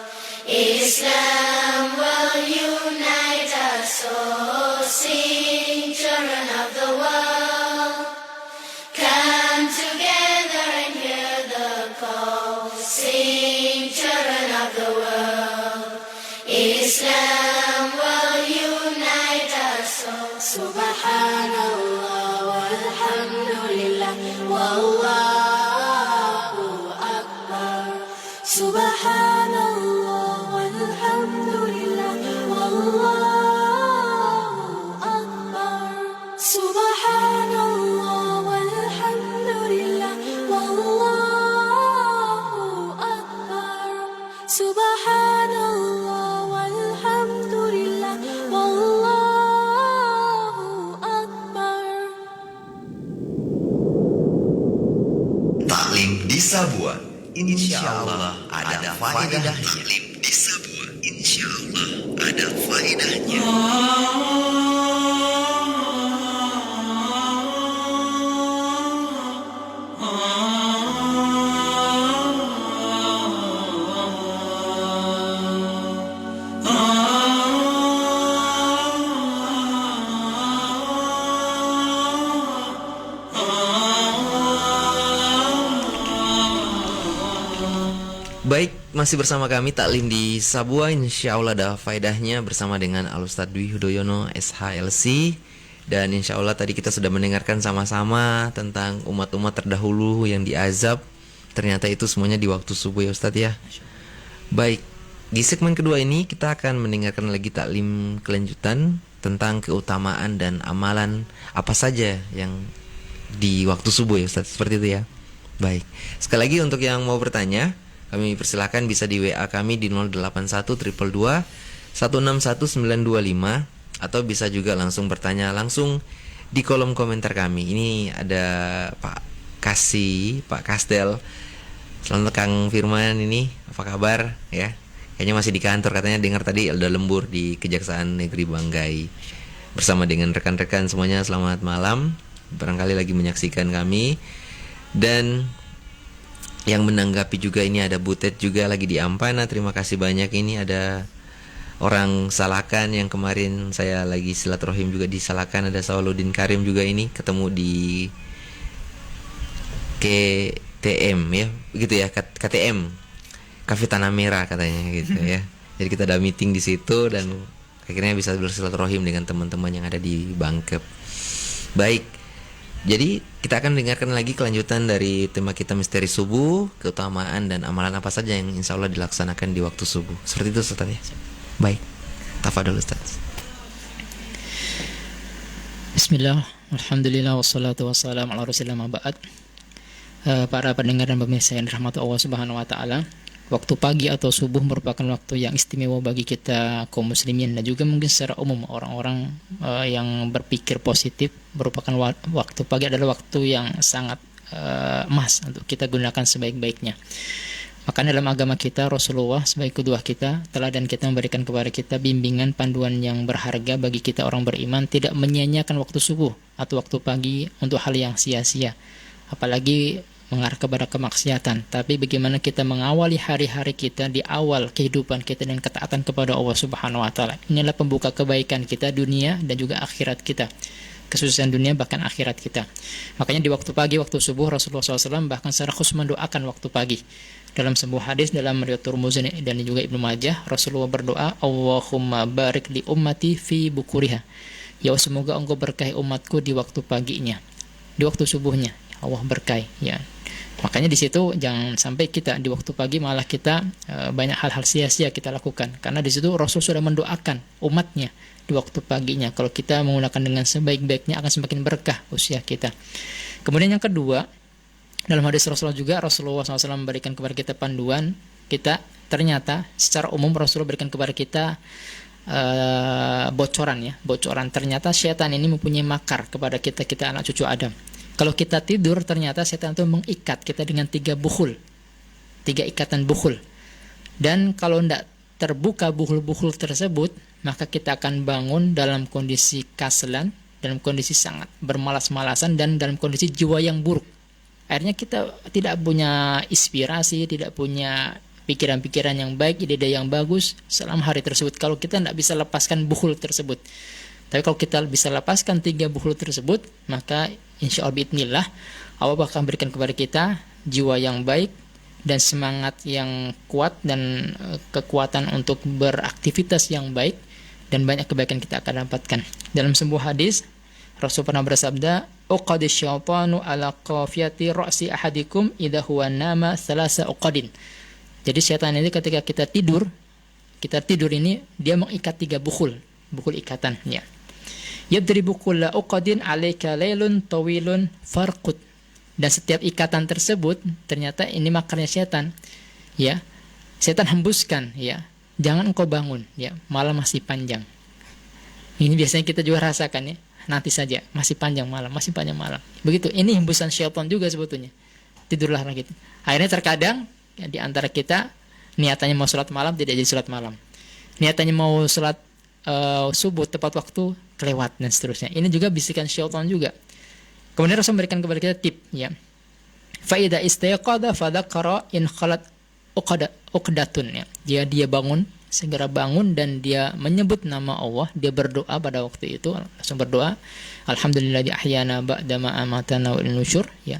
S2: Islam will unite us all. Sing, children of the world, come together and hear the call. Sing, children of the world, Islam will unite us all. Subhanallah walhamdulillah wallahu akbar. Subhanallah walhamdulillah wallahu akbar. Subhanallah walhamdulillah wallahu akbar. Subhanallah walhamdulillah wallahu akbar.
S3: Taklim di Sabua, insya Allah ada faedahnya. Taklim di Sabua, insya Allah ada faedahnya.
S4: Baik, masih bersama kami taklim di Sabua, insya Allah ada faedahnya bersama dengan Al-Ustadz Dwi Hudoyono SHLC. Dan insya Allah tadi kita sudah mendengarkan sama-sama tentang umat-umat terdahulu yang diazab. Ternyata itu semuanya di waktu subuh ya Ustadz ya. Baik, di segmen kedua ini kita akan mendengarkan lagi taklim kelanjutan tentang keutamaan dan amalan apa saja yang di waktu subuh ya Ustadz, seperti itu ya. Baik, sekali lagi untuk yang mau bertanya, kami persilakan bisa di WA kami di 081 222 161925, atau bisa juga langsung bertanya langsung di kolom komentar kami. Ini ada Pak Kastel. Selamat Kang Firman, ini apa kabar ya? Kayaknya masih di kantor, katanya dengar tadi ada lembur di Kejaksaan Negeri Banggai. Bersama dengan rekan-rekan semuanya, selamat malam. Barangkali lagi menyaksikan kami. Dan yang menanggapi juga ini ada Butet juga lagi di Ampana. Terima kasih banyak. Ini ada orang Salakan yang kemarin saya lagi silaturahim juga di Salakan. Ada Sauluddin Karim juga ini ketemu di KTM ya, begitu ya, KTM Kafe Tanah Merah katanya gitu ya. Jadi kita ada meeting di situ dan akhirnya bisa bersilaturahim dengan teman-teman yang ada di Bangkep. Baik. Jadi kita akan dengarkan lagi kelanjutan dari tema kita misteri subuh, keutamaan dan amalan apa saja yang insya Allah dilaksanakan di waktu subuh. Seperti itu Ustaz ya. Baik, tafadhol Ustaz.
S5: Bismillah, alhamdulillah, wassalatu wassalamu ala rasulillah ma'ba'ad. Para pendengar dan pemirsa yang dirahmati Allah Subhanahu wa taala, waktu pagi atau subuh merupakan waktu yang istimewa bagi kita kaum muslimin dan juga mungkin secara umum orang-orang yang berpikir positif. Merupakan waktu pagi adalah waktu yang sangat emas untuk kita gunakan sebaik-baiknya. Makanya dalam agama kita, Rasulullah sebagai kedua kita, teladan kita, memberikan kepada kita bimbingan panduan yang berharga bagi kita orang beriman, tidak menyia-nyiakan waktu subuh atau waktu pagi untuk hal yang sia-sia, apalagi mengarah kepada kemaksiatan. Tapi bagaimana kita mengawali hari-hari kita di awal kehidupan kita dengan ketaatan kepada Allah Subhanahu wa taala. Inilah pembuka kebaikan kita dunia dan juga akhirat kita. Kesuksesan dunia bahkan akhirat kita. Makanya di waktu pagi, waktu subuh, Rasulullah SAW bahkan secara khusus mendoakan waktu pagi. Dalam sebuah hadis dalam riwayat Tirmidzi dan juga Ibnu Majah, Rasulullah berdoa, Allahumma barik li ummati fi bukuriha. Ya semoga engkau berkahi umatku di waktu paginya, di waktu subuhnya. Allah berkahi ya. Makanya di situ jangan sampai kita di waktu pagi malah kita banyak hal-hal sia-sia kita lakukan, karena di situ Rasul sudah mendoakan umatnya di waktu paginya. Kalau kita menggunakan dengan sebaik-baiknya akan semakin berkah usia kita. Kemudian yang kedua, dalam hadis Rasulullah juga, Rasulullah SAW memberikan kepada kita panduan. Kita ternyata secara umum Rasulullah berikan kepada kita bocoran. Ternyata syaitan ini mempunyai makar kepada kita anak cucu Adam. Kalau kita tidur, ternyata setan itu mengikat kita dengan 3 ikatan bukhul. Dan kalau tidak terbuka bukhul-bukhul tersebut, maka kita akan bangun dalam kondisi kaselan, dalam kondisi sangat bermalas-malasan, dan dalam kondisi jiwa yang buruk. Akhirnya kita tidak punya inspirasi, tidak punya pikiran-pikiran yang baik, ide-ide yang bagus selama hari tersebut. Kalau kita tidak bisa lepaskan bukhul tersebut. Tapi kalau kita bisa lepaskan 3 bukhul tersebut, maka insya Allah bi'idznillah Allah akan berikan kepada kita jiwa yang baik dan semangat yang kuat dan kekuatan untuk beraktivitas yang baik, dan banyak kebaikan kita akan dapatkan. Dalam sebuah hadis Rasul pernah bersabda, uqadis syaitanu ala qafiyati ra'si ahadikum idza huwa nama thalatha uqadin. Jadi syaitan ini ketika kita tidur ini dia mengikat 3 bukhul ikatan ya. Yadribu kulla uqadin 'alaika lailun tawilun farqud. Dan setiap ikatan tersebut ternyata ini makarnya setan. Ya. Setan hembuskan ya. Jangan engkau bangun ya, malam masih panjang. Ini biasanya kita juga rasakan ya. Nanti saja, masih panjang malam. Begitu, ini hembusan syaitan juga sebetulnya. Tidurlah gitu. Akhirnya terkadang ya, di antara kita niatannya mau sholat malam tidak jadi sholat malam. Niatannya mau sholat subuh tepat waktu kelewat dan seterusnya. Ini juga bisikan syaitan juga. Kemudian Rasul memberikan kepada kita tip ya. Fa idza istayqadha fadzakara in khalat uqdatun ya. Dia bangun, segera bangun dan dia menyebut nama Allah, dia berdoa pada waktu itu, langsung berdoa, alhamdulilladzi ahyana ba'da ma amatana wa nusyur ya.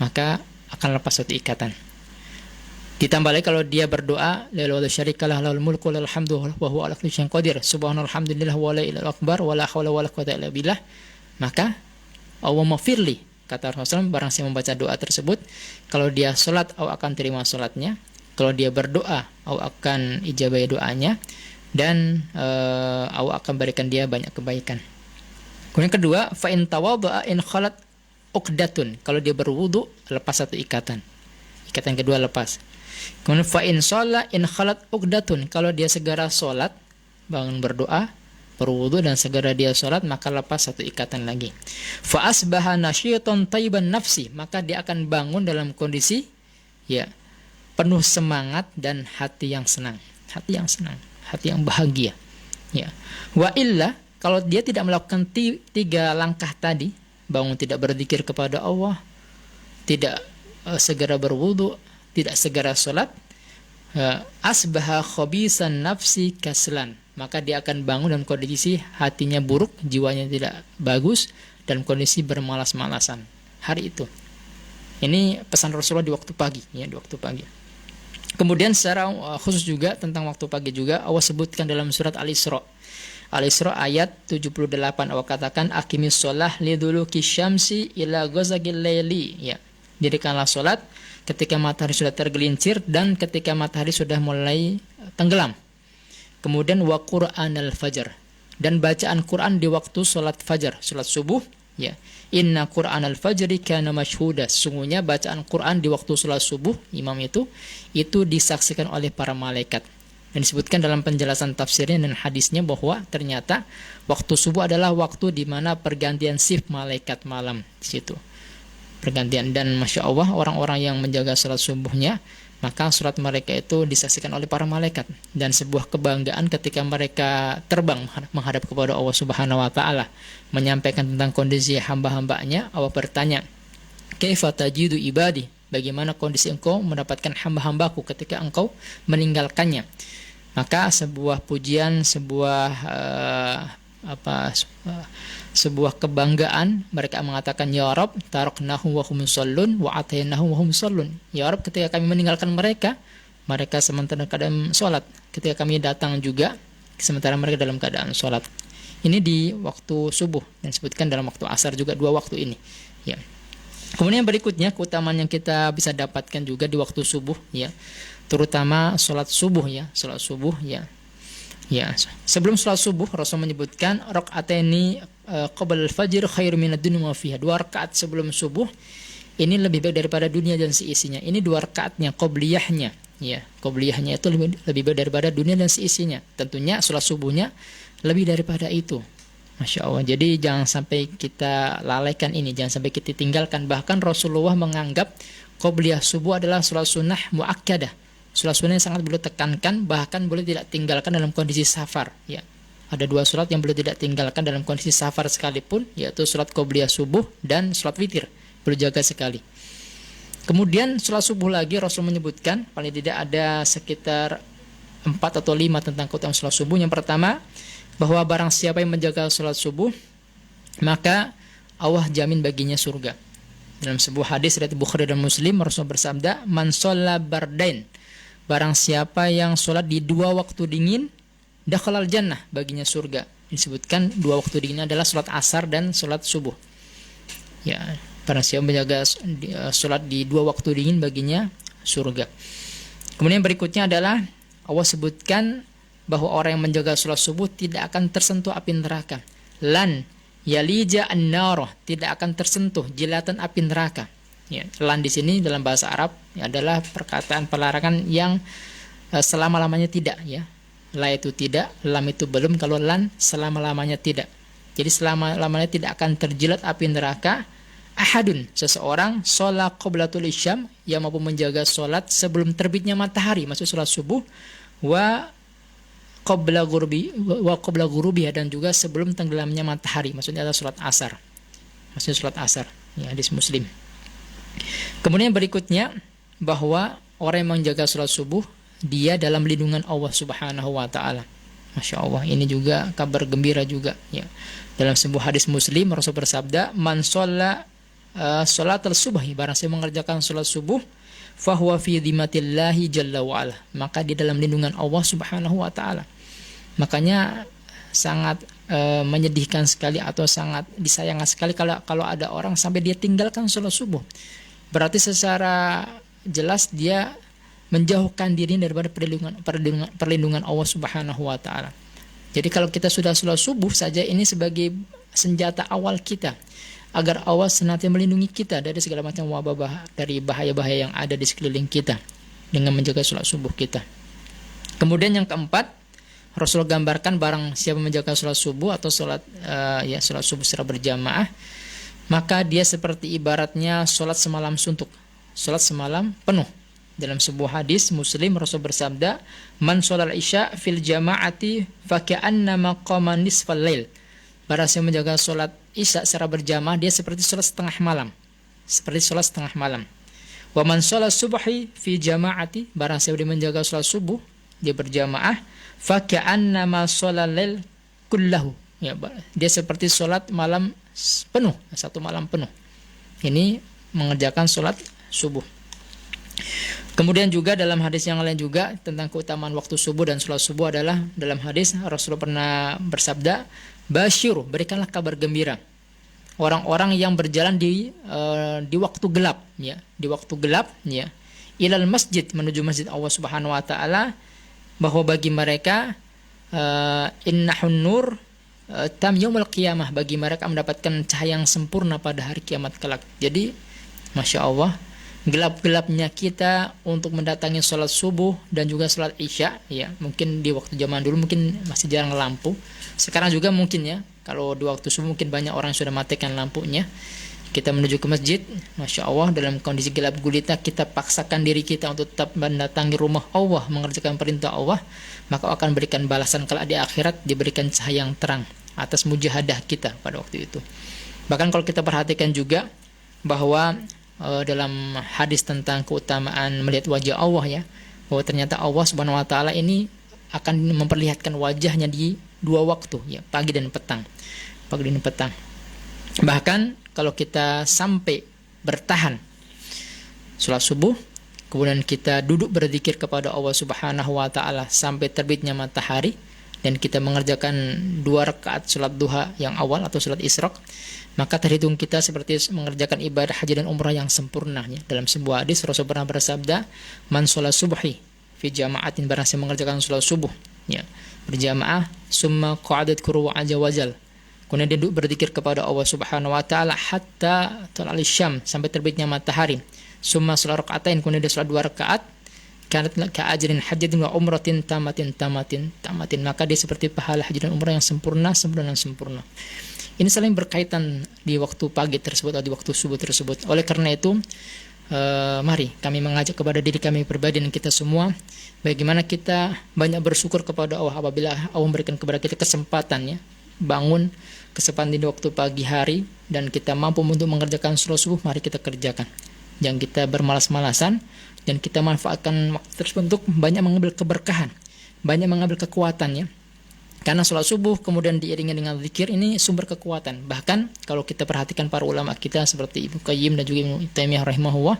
S5: Maka akan lepas suatu ikatan. Ditambah lagi kalau dia berdoa la ilaha syarikalah lahul mulku wa lahul hamdu wa huwa ala kulli syai'in qadir subhanalhamdulillah wa la ilaha akbar wa la haula wa la quwwata illa billah, maka Allahumma firli, kata Rasulullah, barang siapa membaca doa tersebut, kalau dia salat Allah akan terima salatnya, kalau dia berdoa Allah akan ijabah doanya, dan Allah akan berikan dia banyak kebaikan. Kemudian kedua, fa in tawaddaa in khalat uqdatun, kalau dia berwudu lepas satu ikatan kedua lepas. Kemudian fa in shalla in khalat uqdatun, kalau dia segera salat, bangun berdoa, berwudu dan segera dia salat, maka lepas satu ikatan lagi. Fa asbaha nasyitan thayyiban nafsi, maka dia akan bangun dalam kondisi penuh semangat dan hati yang senang, hati yang bahagia. Wa illa, kalau dia tidak melakukan 3 langkah tadi, bangun tidak berzikir kepada Allah, tidak segera berwudu, tidak segera salat, asbaha khabisan nafsi kaslan, maka dia akan bangun dalam kondisi hatinya buruk, jiwanya tidak bagus, dalam kondisi bermalas-malasan hari itu. Ini pesan Rasulullah di waktu pagi, di waktu pagi. Kemudian secara khusus juga tentang waktu pagi juga Allah sebutkan dalam surat Al-Isra. Al-Isra ayat 78, Allah katakan aqimis shalah liduluki syamsi ila ghazaqil laili, dirikanlah salat ketika matahari sudah tergelincir dan ketika matahari sudah mulai tenggelam. Kemudian wa qur'anal fajr, dan bacaan Quran di waktu salat fajar, salat subuh, inna qur'anal fajri kana mashhuda, sungguhnya bacaan Quran di waktu salat subuh imam itu disaksikan oleh para malaikat. Dan disebutkan dalam penjelasan tafsirnya dan hadisnya bahwa ternyata waktu subuh adalah waktu di mana pergantian shift malaikat malam di situ. Pergantian, dan Masya Allah orang-orang yang menjaga salat subuhnya, maka salat mereka itu disaksikan oleh para malaikat, dan sebuah kebanggaan ketika mereka terbang menghadap kepada Allah Subhanahu wa taala, menyampaikan tentang kondisi hamba-hambanya. Allah bertanya, kaifa tajidu ibadi, bagaimana kondisi engkau mendapatkan hamba-hambaku ketika engkau meninggalkannya. Maka sebuah pujian, sebuah kebanggaan, mereka mengatakan ya Rabb taraknahum wa hum shallun wa atainahum wa hum shallun. Ya Rabb, ketika kami meninggalkan mereka sementara keadaan salat, ketika kami datang juga sementara mereka dalam keadaan salat. Ini di waktu subuh, dan disebutkan dalam waktu asar juga, 2 waktu ini. Kemudian berikutnya keutamaan yang kita bisa dapatkan juga di waktu subuh, terutama salat subuh, salat subuh. Sebelum salat subuh Rasul menyebutkan rakaataini qabla al-fajr khairu minad dunya wa fiha. 2 rakaat sebelum subuh ini lebih baik daripada dunia dan seisinya. Ini 2 rakaatnya qabliyahnya, qabliyahnya itu lebih baik daripada dunia dan seisinya. Tentunya salat subuhnya lebih daripada itu. Masya Allah. Jadi jangan sampai kita lalaikan ini, jangan sampai kita tinggalkan. Bahkan Rasulullah menganggap qabliyah subuh adalah salat sunnah muakkadah, salat sunnah yang sangat beliau tekankan, bahkan boleh tidak tinggalkan dalam kondisi safar. Ada 2 salat yang boleh tidak tinggalkan dalam kondisi safar sekalipun, yaitu salat qabliyah subuh dan salat witir, perlu jaga sekali. Kemudian salat subuh lagi Rasul menyebutkan paling tidak ada sekitar 4 atau 5 tentang keutamaan salat subuh. Yang pertama, bahwa barang siapa yang menjaga salat subuh, maka Allah jamin baginya surga. Dalam sebuah hadis riwayat Bukhari dan Muslim, Rasul bersabda, man shalla bardain, barang siapa yang sholat di 2 waktu dingin, dakhalal jannah, baginya surga. Disebutkan 2 waktu dingin adalah sholat asar dan sholat subuh. Barang siapa menjaga sholat di 2 waktu dingin, baginya surga. Kemudian berikutnya adalah Allah sebutkan bahwa orang yang menjaga sholat subuh tidak akan tersentuh api neraka. Lan yalija an-nar, tidak akan tersentuh jilatan api neraka. Lan di sini dalam bahasa Arab adalah perkataan pelarangan yang selama-lamanya tidak, La itu tidak, lam itu belum, kalau lan selama-lamanya tidak. Jadi selama-lamanya tidak akan terjilat api neraka. Ahadun, seseorang, sholat qoblatul isyam, yang mampu menjaga sholat sebelum terbitnya matahari, maksud sholat subuh, wa qabla ghurubi, dan juga sebelum tenggelamnya matahari, maksudnya adalah sholat asar. Maksudnya sholat asar, hadis Muslim. Kemudian berikutnya, bahwa orang yang menjaga sholat subuh, dia dalam lindungan Allah Subhanahu wa taala. Masya Allah, ini juga kabar gembira juga. Dalam sebuah hadis Muslim, Rasul bersabda, man shalla sholatal subhi, barang siapa mengerjakan sholat subuh, fahuwa fi dhimatillahi jalla wa ala, maka di dalam lindungan Allah Subhanahu wa taala. Makanya sangat menyedihkan sekali atau sangat disayangkan sekali kalau ada orang sampai dia tinggalkan sholat subuh. Berarti secara jelas dia menjauhkan diri daripada perlindungan Allah Subhanahu wa taala. Jadi kalau kita sudah sholat subuh saja, ini sebagai senjata awal kita agar Allah senantiasa melindungi kita dari segala macam wabah, dari bahaya-bahaya yang ada di sekeliling kita dengan menjaga sholat subuh kita. Kemudian yang keempat, Rasul gambarkan barang siapa menjaga sholat subuh atau sholat subuh secara berjamaah, maka dia seperti ibaratnya sholat semalam suntuk, sholat semalam penuh. Dalam sebuah hadis Muslim, Rasul bersabda, man sholal isya fil jama'ati faka'annama qama nisfal lail. Barang siapa menjaga sholat isya secara berjamaah, dia seperti sholat setengah malam, seperti sholat setengah malam. Wa man sholat subhi fi jama'ati, barang siapa dia menjaga sholat subuh dia berjamaah, faka'annama sholal lail kullahu, ya, dia seperti sholat malam penuh, satu malam penuh. Ini mengerjakan sholat subuh. Kemudian juga dalam hadis yang lain juga tentang keutamaan waktu subuh dan sholat subuh adalah dalam hadis Rasulullah pernah bersabda, basyiru, berikanlah kabar gembira orang-orang yang berjalan di waktu gelap, ya, di waktu gelap, ya, ilal masjid, menuju masjid Allah Subhanahu wa taala, bahwa bagi mereka innahun nur tam yaumul qiyamah, bagi mereka mendapatkan cahaya yang sempurna pada hari kiamat kelak. Jadi Masya Allah, gelap-gelapnya kita untuk mendatangi sholat subuh dan juga sholat isya, ya, mungkin di waktu zaman dulu mungkin masih jarang lampu, sekarang juga mungkin, ya, kalau di waktu subuh mungkin banyak orang yang sudah matikan lampunya. Kita menuju ke masjid, Masya Allah, dalam kondisi gelap gulita, kita paksakan diri kita untuk tetap mendatangi rumah Allah, mengerjakan perintah Allah, maka akan berikan balasan kelak di akhirat, diberikan cahaya yang terang atas mujahadah kita pada waktu itu. Bahkan kalau kita perhatikan juga bahwa dalam hadis tentang keutamaan melihat wajah Allah, ya, bahwa ternyata Allah Subhanahu wa taala ini akan memperlihatkan wajahnya di dua waktu, ya, pagi dan petang. Pagi dan petang. Bahkan kalau kita sampai bertahan sholat subuh, kemudian kita duduk berzikir kepada Allah Subhanahu wa taala sampai terbitnya matahari, dan kita mengerjakan 2 rakaat sholat duha yang awal atau sholat isyraq, maka terhitung kita seperti mengerjakan ibadah haji dan umrah yang sempurna, ya. Dalam sebuah hadis Rasul pernah bersabda, man sholat subhi fi jama'atin, barang siapa mengerjakan sholat subuh, ya, berjamaah, summa qa'adat kuru aja wajal, kemudian dia duduk berzikir kepada Allah Subhanahu wa taala hatta tal'al syam, sampai terbitnya matahari, summa sholat rakaatain, kemudian dia sholat 2 rakaat, kanat ka ajrin hajjatin wa umratin tamatin, maka dia seperti pahala haji dan umrah yang sempurna. Ini saling berkaitan di waktu pagi tersebut atau di waktu subuh tersebut. Oleh karena itu, mari kami mengajak kepada diri kami pribadi dan kita semua, bagaimana kita banyak bersyukur kepada Allah apabila Allah memberikan kepada kita kesempatan, ya, bangun kesempatan di waktu pagi hari dan kita mampu untuk mengerjakan sholat subuh, mari kita kerjakan. Jangan kita bermalas-malasan, dan kita manfaatkan waktu tersebut untuk banyak mengambil keberkahan, banyak mengambil kekuatan, ya. Karena sholat subuh kemudian diiringi dengan zikir, ini sumber kekuatan. Bahkan kalau kita perhatikan para ulama kita seperti Ibnu Qayyim dan juga Ibnu Taimiyah rahimahullah,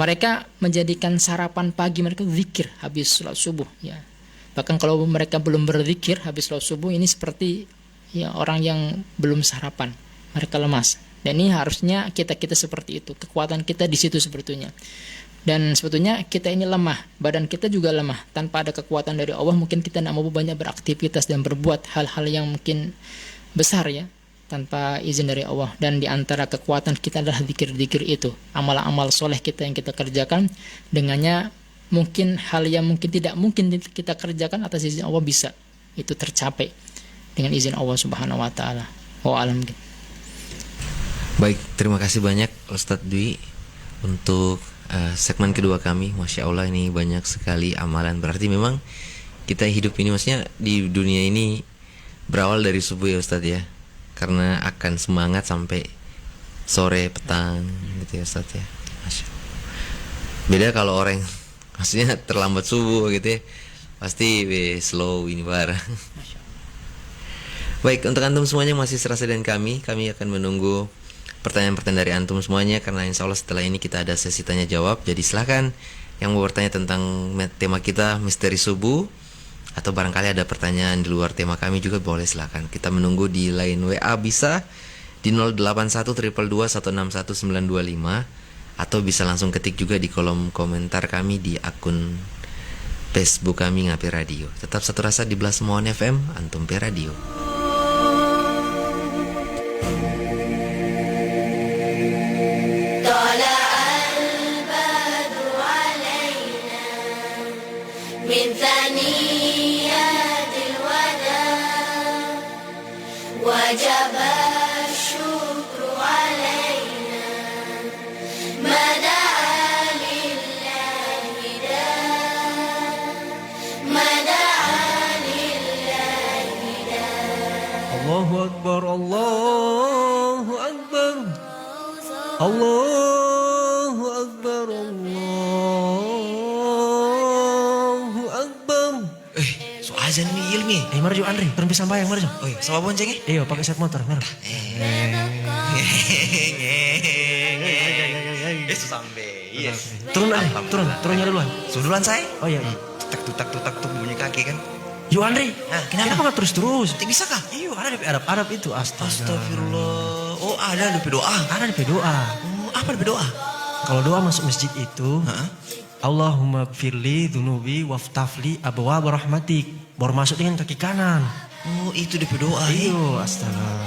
S5: mereka menjadikan sarapan pagi mereka zikir habis sholat subuh, ya. Bahkan kalau mereka belum berzikir habis sholat subuh, ini seperti, ya, orang yang belum sarapan, mereka lemas. Dan ini harusnya kita seperti itu, kekuatan kita di situ sebetulnya. Dan sebetulnya kita ini lemah, badan kita juga lemah. Tanpa ada kekuatan dari Allah, mungkin kita tidak mampu banyak beraktivitas dan berbuat hal-hal yang mungkin besar, ya, tanpa izin dari Allah. Dan di antara kekuatan kita adalah zikir-zikir itu, amal-amal soleh kita yang kita kerjakan, dengannya mungkin hal yang mungkin tidak mungkin kita kerjakan atas izin Allah bisa itu tercapai dengan izin Allah Subhanahu wa taala. Wallahu a'lam.
S4: Baik, terima kasih banyak Ustadz Dwi untuk segmen kedua kami. Masya Allah, ini banyak sekali amalan. Berarti memang kita hidup ini, maksudnya di dunia ini berawal dari subuh, ya Ustadz, ya, karena akan semangat sampai sore petang gitu, ya Ustadz, ya. Masya Allah. Beda kalau orang maksudnya terlambat subuh gitu, ya, pasti slow ini barang. Baik, untuk antum semuanya masih serasa dengan kami akan menunggu pertanyaan-pertanyaan dari antum semuanya, karena insya Allah setelah ini kita ada sesi tanya jawab. Jadi silahkan yang mau bertanya tentang tema kita misteri subuh, atau barangkali ada pertanyaan di luar tema kami juga boleh, silahkan. Kita menunggu di line WA bisa di 081361161925, atau bisa langsung ketik juga di kolom komentar kami di akun Facebook kami Ngapi Radio. Tetap satu rasa di Belas Mohon FM, Antum Pe Radio.
S2: وجب الشكر علينا ما دعا لله ما دعا لله
S6: الله أكبر الله أكبر الله أكبر الله أكبر.
S3: So azan ini ilmi.
S6: Marjo Andri, turun pisang bayang Marjo.
S3: Oh iya, sama bonceng ya?
S6: Iya, pakai set motor, Mar.
S3: Sampai. Iya.
S6: Turun nyari duluan.
S3: Sudulan saya?
S6: Oh iya.
S3: Tutak bunyi kaki kan.
S6: Yo Andri.
S3: Kenapa
S6: nggak terus?
S3: Tidak bisa kah?
S6: Iya, ada di Arab itu.
S3: Astagfirullah. Oh, ada di doa.
S6: Ada di doa.
S3: Oh, apa di doa?
S6: Kalau doa masuk masjid itu, Allahumma firli dunubi waftafli abwaab rahmatik. Baru masuk dengan kaki kanan.
S3: Oh, itu di doa.
S6: Iyo, astaga.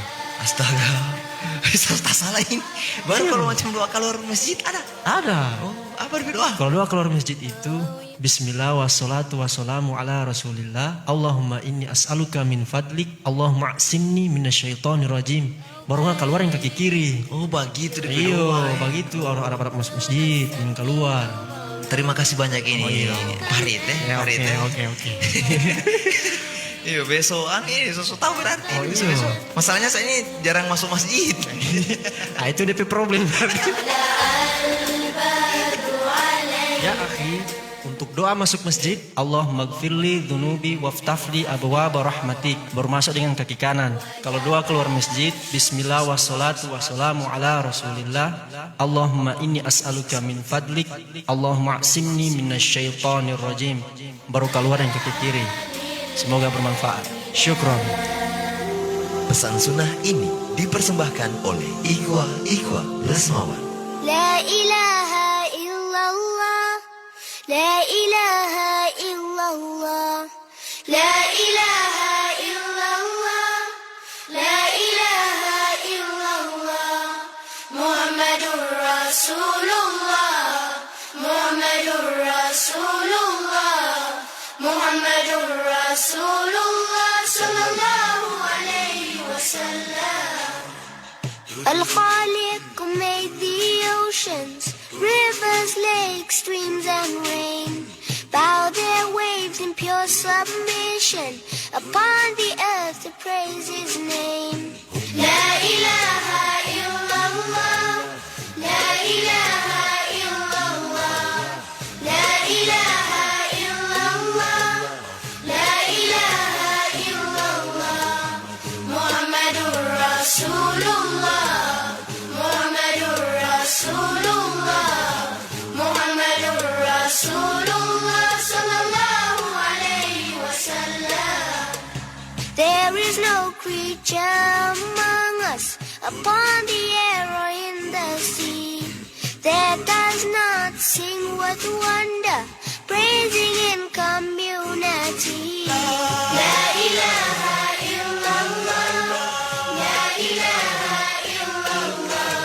S3: Tak salah ini. Baru kalau macam doa keluar masjid ada.
S6: Ada.
S3: Oh, apa di doa?
S6: Kalau doa keluar masjid itu, Bismillah wassalatu wassalamu ala Rasulillah. Allahumma inni as'aluka min fadlik. Allahumma asimni minasyaitonir rajim. Baru keluar yang kaki kiri.
S3: Oh, begitu di
S6: Iyo,
S3: doa.
S6: begitu orang Arab masuk masjid yang keluar.
S3: Terima kasih banyak ini. Parit Parit.
S6: Oke.
S3: Iya, besokan ini sesuatu tahu berarti.
S6: Oh, iya.
S3: Besok. Masalahnya saya ini jarang masuk masjid.
S6: Nah, itu DP problem. Ya, akhi, untuk doa masuk masjid, Allah magfirli dzunubi waftafli abwaab rahmatik. Baru masuk dengan kaki kanan. Kalau doa keluar masjid, Bismillah wassalatu wassalamu ala Rasulillah. Allahumma inni as'aluka min fadlik. Allahumma asimni minasyaitonir rajim. Baru keluar yang kaki kiri. Semoga bermanfaat. Syukron.
S3: Pesan sunnah ini dipersembahkan oleh Ikhwa Lesmawan.
S2: La ilaha illallah, la ilaha illallah, la ilaha illallah, la ilaha illallah, Muhammadur Rasulullah, Muhammadur Rasulullah, Muhammadur Rasulullah sallallahu alaihi wasallam. Al-Khaliq made the oceans, rivers, lakes, streams and rain. Bow their waves in pure submission upon the earth to praise his name. La ilaha illallah, la ilaha illallah, la ilaha illallah, la ilaha illallah, Muhammadur Rasulullah, Muhammadur Rasulullah, Muhammadur Rasulullah sallallahu alaihi wasallam. There is no creature among us, upon the air or in the sea, that does not sing with wonder, praising in community. La ilaha illallah, la ilaha illallah,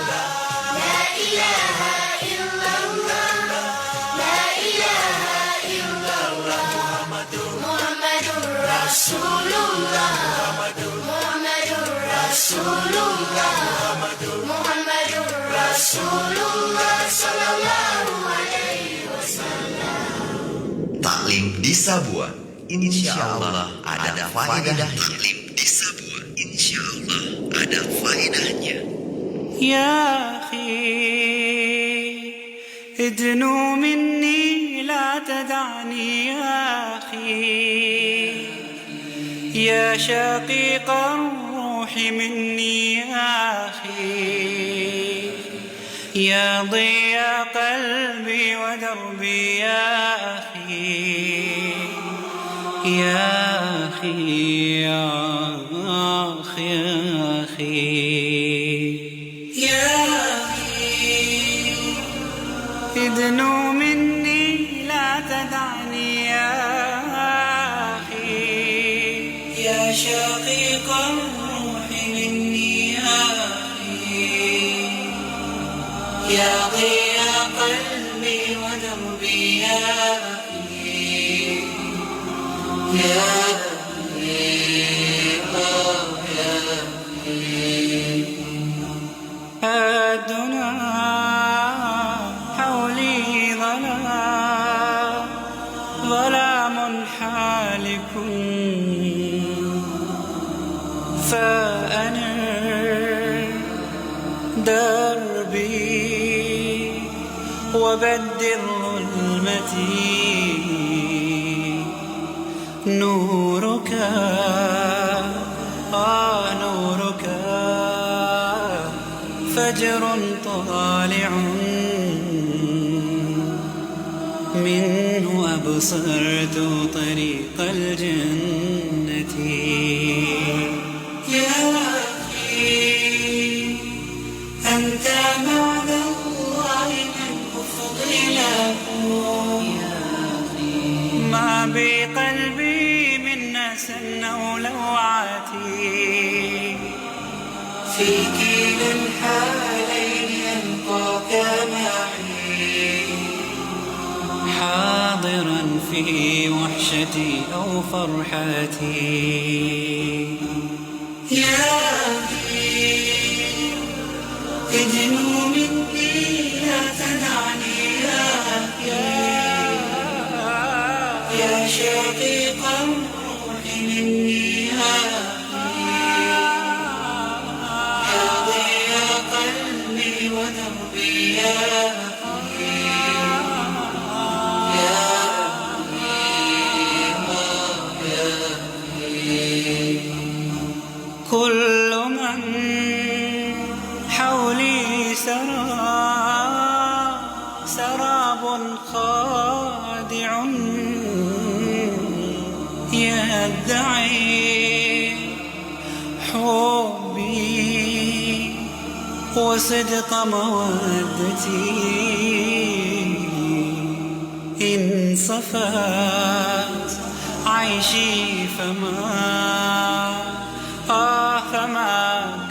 S2: la ilaha illallah, la ilaha illallah, Muhammadur Rasulullah, Muhammadur Rasulullah, Muhammadur Rasulullah sallallahu alaihi wasallam.
S3: Taklim di Sabua, insya Allah ada faedahnya. Taklim di Sabua, insya Allah ada faedahnya.
S1: يا أخي ادنو مني لا تدعني يا أخي يا شقيق الروح الروح مني يا أخي يا ضياء قلبي ودربي يا أخي يا أخي يا أخي يا أخي يا أخي ادنو مني لا تدعني يا أخي يا شقيق الروح مني يا أخي يا ضياء قلبي ودربي يا أخي يا الدنا حولي ظلام حالك فأنا دربي وبدل ظلمتي نورك نورك فجر طالع منه أبصرت طريق الجنة يا أخي أنت بعد الله من أفضله ما بقلبي من نسن أو لوعتي في كلا الحالين ألقاك معي حاضرا في وحشتي أو فرحتي يا أخي ادنو مني لا تدعني يا يا شقيق الروح مني يا ضياء قلبي ودربي يا كل من حولي سراب خادع يدعي حبي وصدق مودتي إن صفات عيشي فما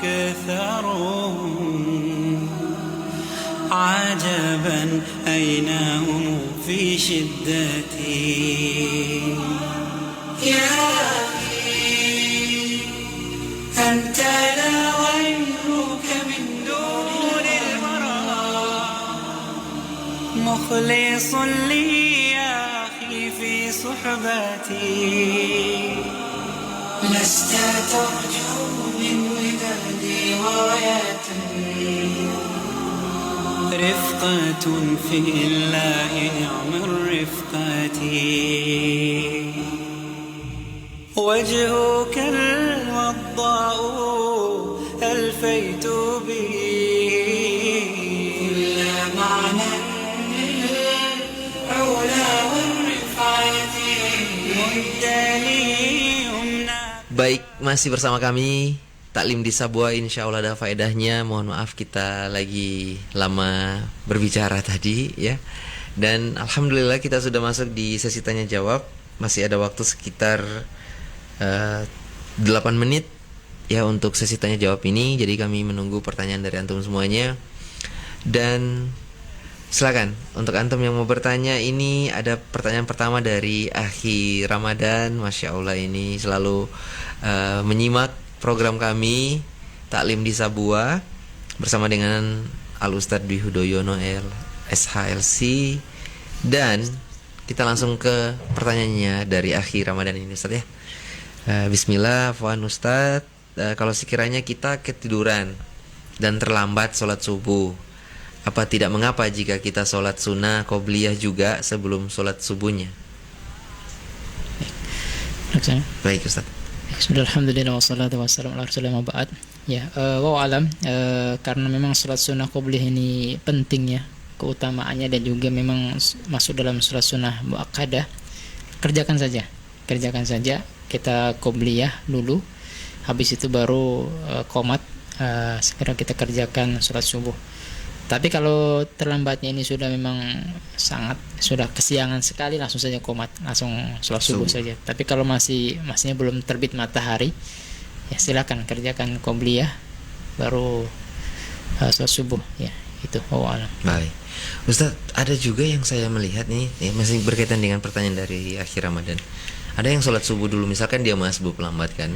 S1: كثرهم عجبا أين هم في شدتي يا أخي أنت لا غيرك من دون الورى مخلص لي يا أخي في صحبتي لست ترجو من ودادي غاية رفقة في الله نعم الرفقة وجهك الوضاء ألفيت به كل معنى العلا والرفعة مدلي يمنى.
S4: Baik, masih bersama kami Taklim di Sabua, insya Allah ada faedahnya. Mohon maaf kita lagi lama berbicara tadi ya. Dan alhamdulillah kita sudah masuk di sesi tanya jawab. Masih ada waktu sekitar 8 menit ya untuk sesi tanya jawab ini. Jadi kami menunggu pertanyaan dari antum semuanya. Dan silakan untuk antum yang mau bertanya. Ini ada pertanyaan pertama dari Akhi Ramadan. Masya Allah, ini selalu menyimak program kami Taklim di Sabua bersama dengan Al-Ustadz Dwi Hudoyono SHLC. Dan kita langsung ke pertanyaannya dari Akhi Ramadan ini, Ustadz ya. Bismillah, Afwan Ustadz, kalau sekiranya kita ketiduran dan terlambat sholat subuh, apa tidak mengapa jika kita sholat sunnah qobliyah juga sebelum sholat subuhnya? Baik Ustadz.
S5: Alhamdulillah wassalatu wassalamu ala rasulillah ba'd. Ya, wa alam, karena memang salat sunnah qobliyah ini penting ya, keutamaannya, dan juga memang masuk dalam salat sunnah muakkadah. Kerjakan saja kita qobliyah dulu, habis itu baru qomat, segera kita kerjakan salat subuh. Tapi kalau terlambatnya ini sudah memang sudah kesiangan sekali, langsung saja qomat, langsung sholat subuh saja. Tapi kalau masihnya belum terbit matahari, ya silakan kerjakan qobliyah baru sholat subuh ya. Itu alam.
S4: Baik. Ustaz, ada juga yang saya melihat nih, ya, masih berkaitan dengan pertanyaan dari akhir Ramadan. Ada yang sholat subuh dulu, misalkan dia masbuk lambat kan.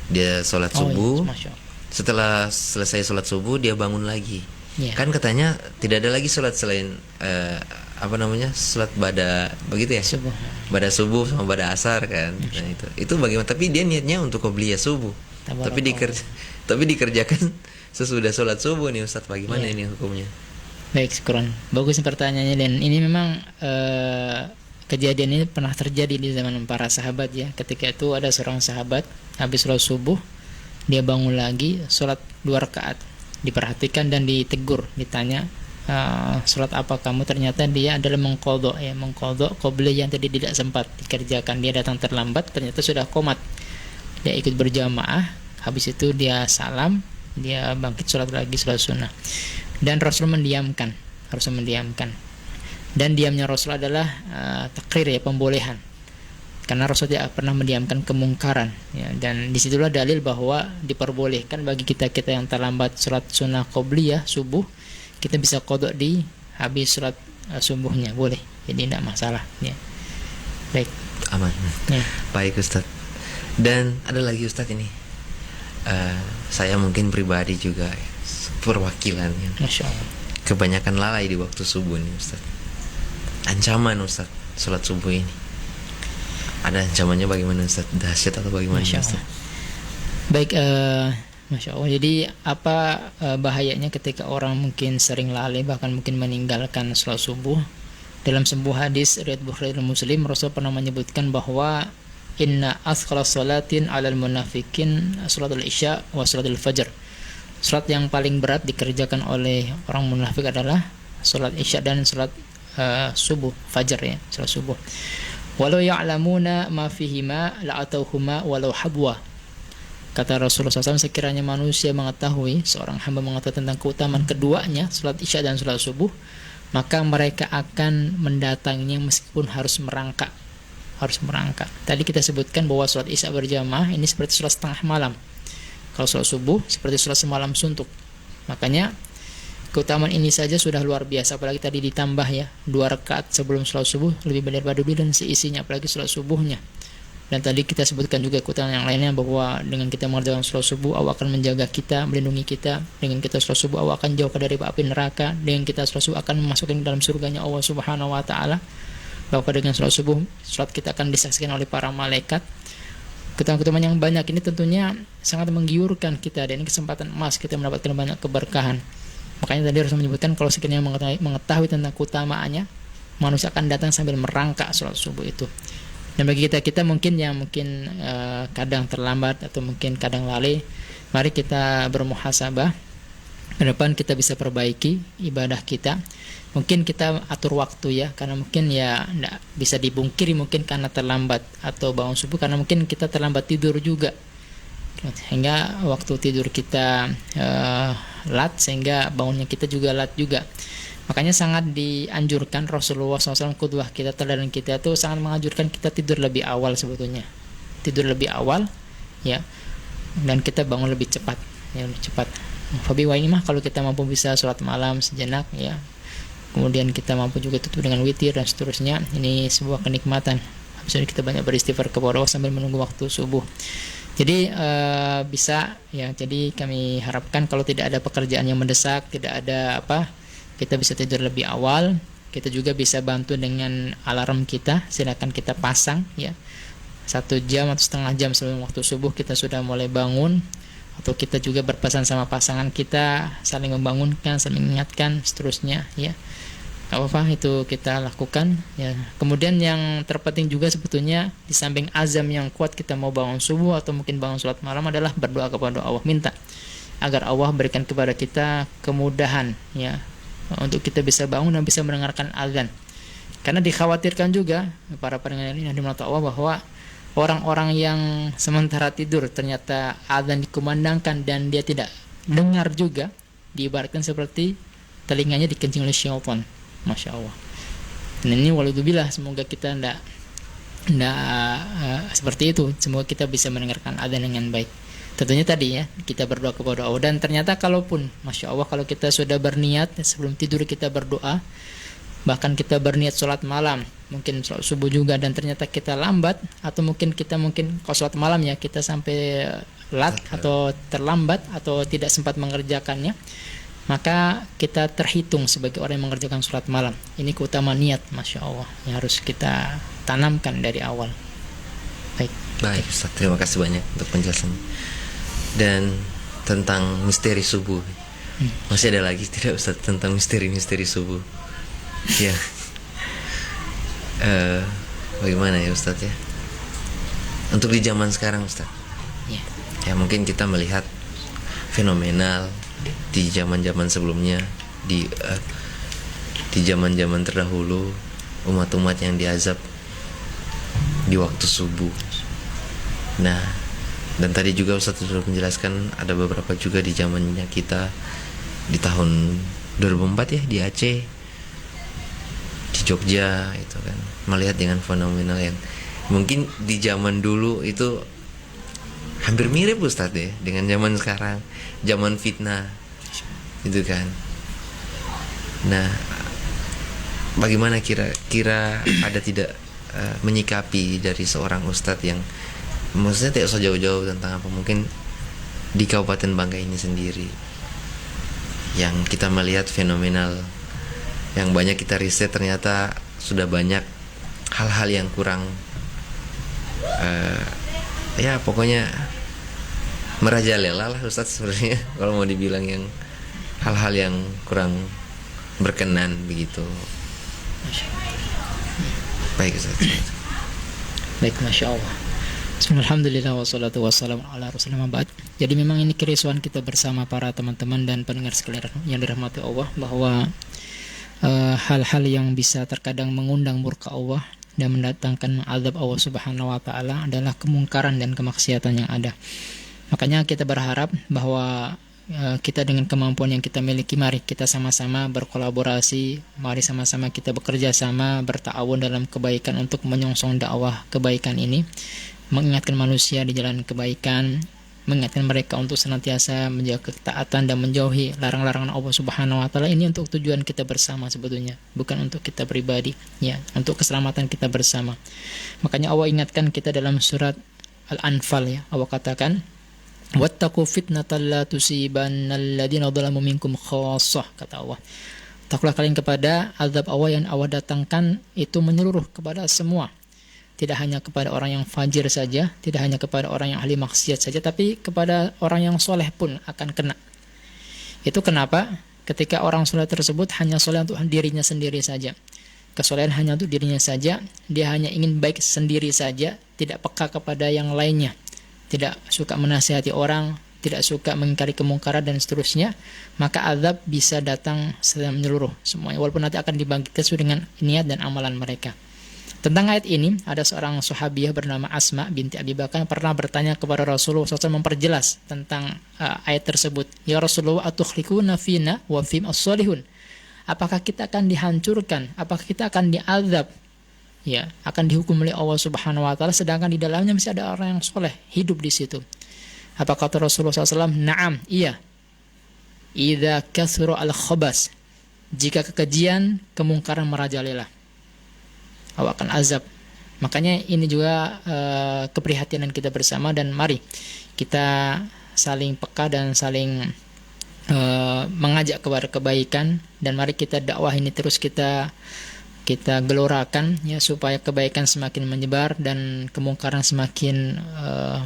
S4: Dia sholat subuh. Iya, setelah selesai sholat subuh dia bangun lagi. Yeah. Kan katanya tidak ada lagi sholat selain sholat bada, begitu ya? Subuh. Bada subuh sama bada asar kan. Nah, itu bagaimana? Tapi dia niatnya untuk qobliyah subuh. Tapi dikerjakan sesudah sholat subuh nih Ustaz. Bagaimana ini hukumnya?
S5: Baik, syukron. Bagus pertanyaannya, dan ini memang kejadian ini pernah terjadi di zaman para sahabat ya. Ketika itu ada seorang sahabat habis sholat subuh, dia bangun lagi sholat 2 rakaat. Diperhatikan dan ditegur, ditanya, sholat apa kamu? Ternyata dia adalah mengqadha qobliyah yang tadi tidak sempat dikerjakan. Dia datang terlambat, ternyata sudah qomat. Dia ikut berjamaah, habis itu dia salam, dia bangkit sholat lagi, sholat sunnah. Dan Rasul mendiamkan. Dan diamnya Rasul adalah takrir ya, pembolehan. Karena Rasul tidak pernah mendiamkan kemungkaran ya, dan disitulah dalil bahwa diperbolehkan bagi kita yang terlambat sholat sunnah qobliyah subuh, kita bisa qadha di habis sholat subuhnya, boleh, jadi tidak masalah ya. Baik,
S4: aman ya. Baik Ustaz. Dan ada lagi Ustaz ini, saya mungkin pribadi juga perwakilan ya.
S5: Masya Allah.
S4: Kebanyakan lalai di waktu subuh nih Ustaz. Ancaman Ustaz sholat subuh ini, ada ancamannya bagaimana Ustaz? Dahsyat atau bagaimana Ustaz?
S5: Baik, Masya Allah. Jadi apa bahayanya ketika orang mungkin sering lalai, bahkan mungkin meninggalkan sholat subuh? Dalam sebuah hadis riwayat Bukhari dan Muslim, Rasul pernah menyebutkan bahwa inna athqala salatin 'alal munafiqin salatul isya wa salatul fajr. Salat yang paling berat dikerjakan oleh orang munafik adalah salat isya dan salat subuh, fajar ya, salat subuh. Walau ya'lamuna ma fihima la'atauhuma walau habwa. Kata Rasulullah SAW, sekiranya manusia mengetahui, seorang hamba mengetahui tentang keutamaan keduanya, salat isya dan salat subuh, maka mereka akan mendatanginya meskipun harus merangkak. Tadi kita sebutkan bahwa salat isya berjamaah ini seperti salat setengah malam. Kalau salat subuh seperti salat semalam suntuk. Makanya keutamaan ini saja sudah luar biasa, apalagi tadi ditambah ya 2 rakaat sebelum sholat subuh lebih daripada dulu dan seisinya, apalagi sholat subuhnya. Dan tadi kita sebutkan juga keutamaan yang lainnya, bahwa dengan kita mengerjakan sholat subuh, Allah akan menjaga kita, melindungi kita. Dengan kita sholat subuh, Allah akan jauhkan dari api neraka. Dengan kita sholat subuh akan memasukkan dalam surganya Allah Subhanahu wa taala. Bahwa dengan sholat subuh, sholat kita akan disaksikan oleh para malaikat. Keutamaan yang banyak ini tentunya sangat menggiurkan kita, dan ini kesempatan emas kita mendapatkan banyak keberkahan. Makanya tadi Rasul menyebutkan kalau sekiranya mengetahui tentang keutamaannya, manusia akan datang sambil merangkak sholat subuh itu. Dan bagi kita mungkin yang kadang terlambat atau mungkin kadang lalai, mari kita bermuhasabah. Ke depan kita bisa perbaiki ibadah kita. Mungkin kita atur waktu ya, karena mungkin ya tidak bisa dibungkiri mungkin karena terlambat atau bangun subuh, karena mungkin kita terlambat tidur juga. Sehingga waktu tidur kita lat, sehingga bangunnya kita juga lat juga. Makanya sangat dianjurkan, Rasulullah SAW qudwah kita, teladan kita itu sangat menganjurkan kita tidur lebih awal sebetulnya. Tidur lebih awal ya, dan kita bangun lebih cepat ya, lebih cepat. Fabi wa ini mah kalau kita mampu bisa sholat malam sejenak ya, kemudian kita mampu juga tutup dengan witir dan seterusnya, ini sebuah kenikmatan. Habis itu kita banyak beristighfar kepada Allah sambil menunggu waktu subuh. Jadi bisa ya, jadi kami harapkan kalau tidak ada pekerjaan yang mendesak, tidak ada apa, kita bisa tidur lebih awal. Kita juga bisa bantu dengan alarm kita, silakan kita pasang ya, 1 jam atau setengah jam sebelum waktu subuh kita sudah mulai bangun. Atau kita juga berpesan sama pasangan kita, saling membangunkan, saling mengingatkan, seterusnya ya. apa itu kita lakukan ya. Kemudian yang terpenting juga sebetulnya di samping azam yang kuat kita mau bangun subuh atau mungkin bangun sholat malam adalah berdoa kepada Allah, minta agar Allah berikan kepada kita kemudahan ya untuk kita bisa bangun dan bisa mendengarkan azan. Karena dikhawatirkan juga para pendengar ini yang dimiliki Allah bahwa orang-orang yang sementara tidur ternyata azan dikumandangkan dan dia tidak dengar juga, diibaratkan seperti telinganya dikencing oleh syaitan. Masya Allah. Dan ini waludzubillah, semoga kita tidak seperti itu. Semoga kita bisa mendengarkan adzan dengan baik. Tentunya tadi ya, kita berdoa kepada Allah. Dan ternyata kalaupun, Masya Allah, kalau kita sudah berniat sebelum tidur kita berdoa, bahkan kita berniat sholat malam, mungkin sholat subuh juga, dan ternyata kita lambat, atau mungkin kalau sholat malam ya kita sampai lat atau terlambat atau tidak sempat mengerjakannya, maka kita terhitung sebagai orang yang mengerjakan sholat malam. Ini keutamaan niat, Masya Allah, yang harus kita tanamkan dari awal.
S4: Baik Ustaz, terima kasih banyak untuk penjelasan. Dan tentang misteri subuh, masih ada lagi tidak Ustaz tentang misteri subuh? Ya, bagaimana ya Ustaz ya? Untuk di zaman sekarang Ustaz, ya mungkin kita melihat fenomenal di zaman-zaman sebelumnya, di zaman-zaman terdahulu, umat-umat yang diazab di waktu subuh. Nah, dan tadi juga Ustaz sudah menjelaskan ada beberapa juga di zamannya kita di tahun 2004 ya, di Aceh, di Jogja itu kan, melihat dengan fenomenal yang mungkin di zaman dulu itu hampir mirip Ustaz ya dengan zaman sekarang, zaman fitnah itu kan. Nah, bagaimana kira-kira ada tidak menyikapi dari seorang Ustadz yang maksudnya tidak usah jauh-jauh tentang apa, mungkin di Kabupaten Bangka ini sendiri yang kita melihat fenomenal, yang banyak kita riset ternyata sudah banyak hal-hal yang kurang ya pokoknya merajalela lah Ustadz sebenarnya kalau mau dibilang, yang hal-hal yang kurang berkenan begitu. Baik Ustaz.
S5: Baik, Masya Allah. Alhamdulillah wassalatu wassalamu ala rasulillah ba'd. Jadi memang ini kerisauan kita bersama para teman-teman dan pendengar sekalian yang dirahmati Allah, bahwa hal-hal yang bisa terkadang mengundang murka Allah dan mendatangkan azab Allah Subhanahu wa taala adalah kemungkaran dan kemaksiatan yang ada. Makanya kita berharap bahwa kita dengan kemampuan yang kita miliki, mari kita sama-sama berkolaborasi, mari sama-sama kita bekerja sama, berta'awun dalam kebaikan untuk menyongsong dakwah kebaikan ini, mengingatkan manusia di jalan kebaikan, mengingatkan mereka untuk senantiasa menjaga ketaatan dan menjauhi larang-larangan Allah Subhanahu wa taala. Ini untuk tujuan kita bersama sebetulnya, bukan untuk kita pribadi ya, untuk keselamatan kita bersama. Makanya Allah ingatkan kita dalam surat Al-Anfal ya, Allah katakan, wattaqu fitnatan la tusibanna alladziina dzalamu minkum khassah, kata Allah. Takutlah kalian kepada azab Allah yang Allah datangkan itu menyeluruh kepada semua. Tidak hanya kepada orang yang fajir saja, tidak hanya kepada orang yang ahli maksiat saja, tapi kepada orang yang soleh pun akan kena. Itu kenapa? Ketika orang soleh tersebut hanya soleh untuk dirinya sendiri saja, kesolehan hanya untuk dirinya saja, dia hanya ingin baik sendiri saja, tidak peka kepada yang lainnya, tidak suka menasihati orang, tidak suka mengingkari kemungkaran dan seterusnya, maka azab bisa datang secara menyeluruh semuanya, walaupun nanti akan dibangkitkan sesuai dengan niat dan amalan mereka. Tentang ayat ini, ada seorang sahabiah bernama Asma binti Abi Bakar pernah bertanya kepada Rasulullah SAW memperjelas tentang ayat tersebut. Ya Rasulullah, atukhlikuna fina wa fim as-salihun. Apakah kita akan dihancurkan? Apakah kita akan diazab? Ya, akan dihukum oleh Allah Subhanahu wa taala, sedangkan di dalamnya masih ada orang yang soleh hidup di situ. Apa kata Rasulullah SAW? Naam, iya. Idza kathura al-khabas, jika kekejian, kemungkaran merajalela, Allah akan azab. Makanya ini juga keprihatinan kita bersama, dan mari kita saling peka dan saling mengajak kepada kebaikan, dan mari kita dakwah ini terus kita gelorakan ya, supaya kebaikan semakin menyebar dan kemungkaran semakin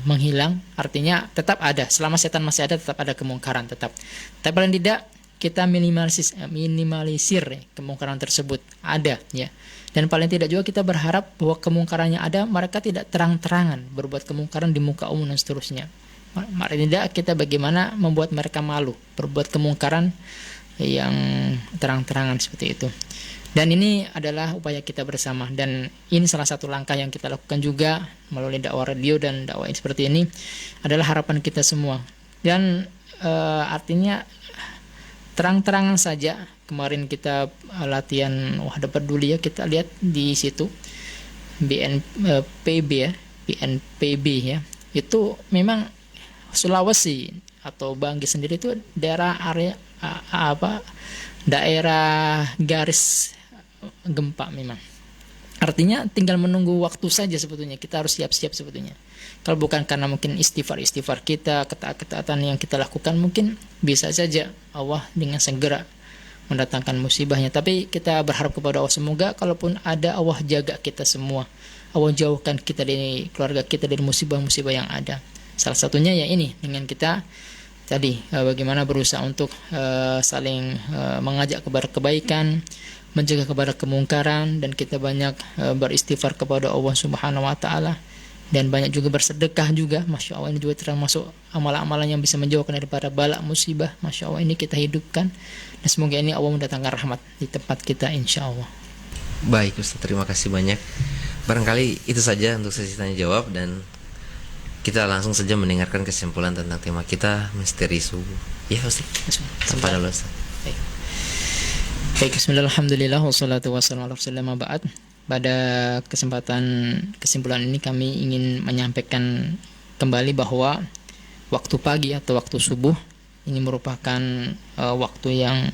S5: menghilang. Artinya tetap ada, selama setan masih ada tetap ada kemungkaran tetap. Tapi paling tidak kita minimalisir ya, kemungkaran tersebut ada ya. Dan paling tidak juga kita berharap bahwa kemungkarannya ada, mereka tidak terang-terangan berbuat kemungkaran di muka umum dan seterusnya. Paling tidak kita bagaimana membuat mereka malu berbuat kemungkaran yang terang-terangan seperti itu. Dan ini adalah upaya kita bersama, dan ini salah satu langkah yang kita lakukan juga melalui dakwah radio dan dakwah seperti ini adalah harapan kita semua. Dan artinya terang-terangan saja. Kemarin kita latihan Wahdah Peduli ya, kita lihat di situ BNPB ya, BNPB ya. Itu memang Sulawesi atau Banggi sendiri itu daerah garis gempa memang. Artinya tinggal menunggu waktu saja sebetulnya. Kita harus siap-siap sebetulnya. Kalau bukan karena mungkin istighfar kita, ketaatan yang kita lakukan, mungkin bisa saja Allah dengan segera mendatangkan musibahnya. Tapi kita berharap kepada Allah, semoga kalaupun ada, Allah jaga kita semua. Allah jauhkan kita dari keluarga kita dari musibah-musibah yang ada. Salah satunya ya ini, dengan kita tadi bagaimana berusaha untuk saling mengajak kepada kebaikan, mencegah kepada kemungkaran, dan kita banyak beristighfar kepada Allah Subhanahu wa taala, dan banyak juga bersedekah juga. Masya Allah, ini juga termasuk amalan-amalan yang bisa menjauhkan daripada bala musibah. Masya Allah, ini kita hidupkan, dan semoga ini Allah mendatangkan rahmat di tempat kita insya Allah.
S4: Baik Ustaz, terima kasih banyak. Barangkali itu saja untuk sesi tanya jawab, dan kita langsung saja mendengarkan kesimpulan tentang tema kita, misteri subuh. Ya Ustaz, sampai dulu Ustaz.
S5: Baik, bismillah, alhamdulillah, wassalatu wassalamu ala rasulillah, ba'd. Pada kesimpulan ini kami ingin menyampaikan kembali bahwa waktu pagi atau waktu subuh ini merupakan waktu yang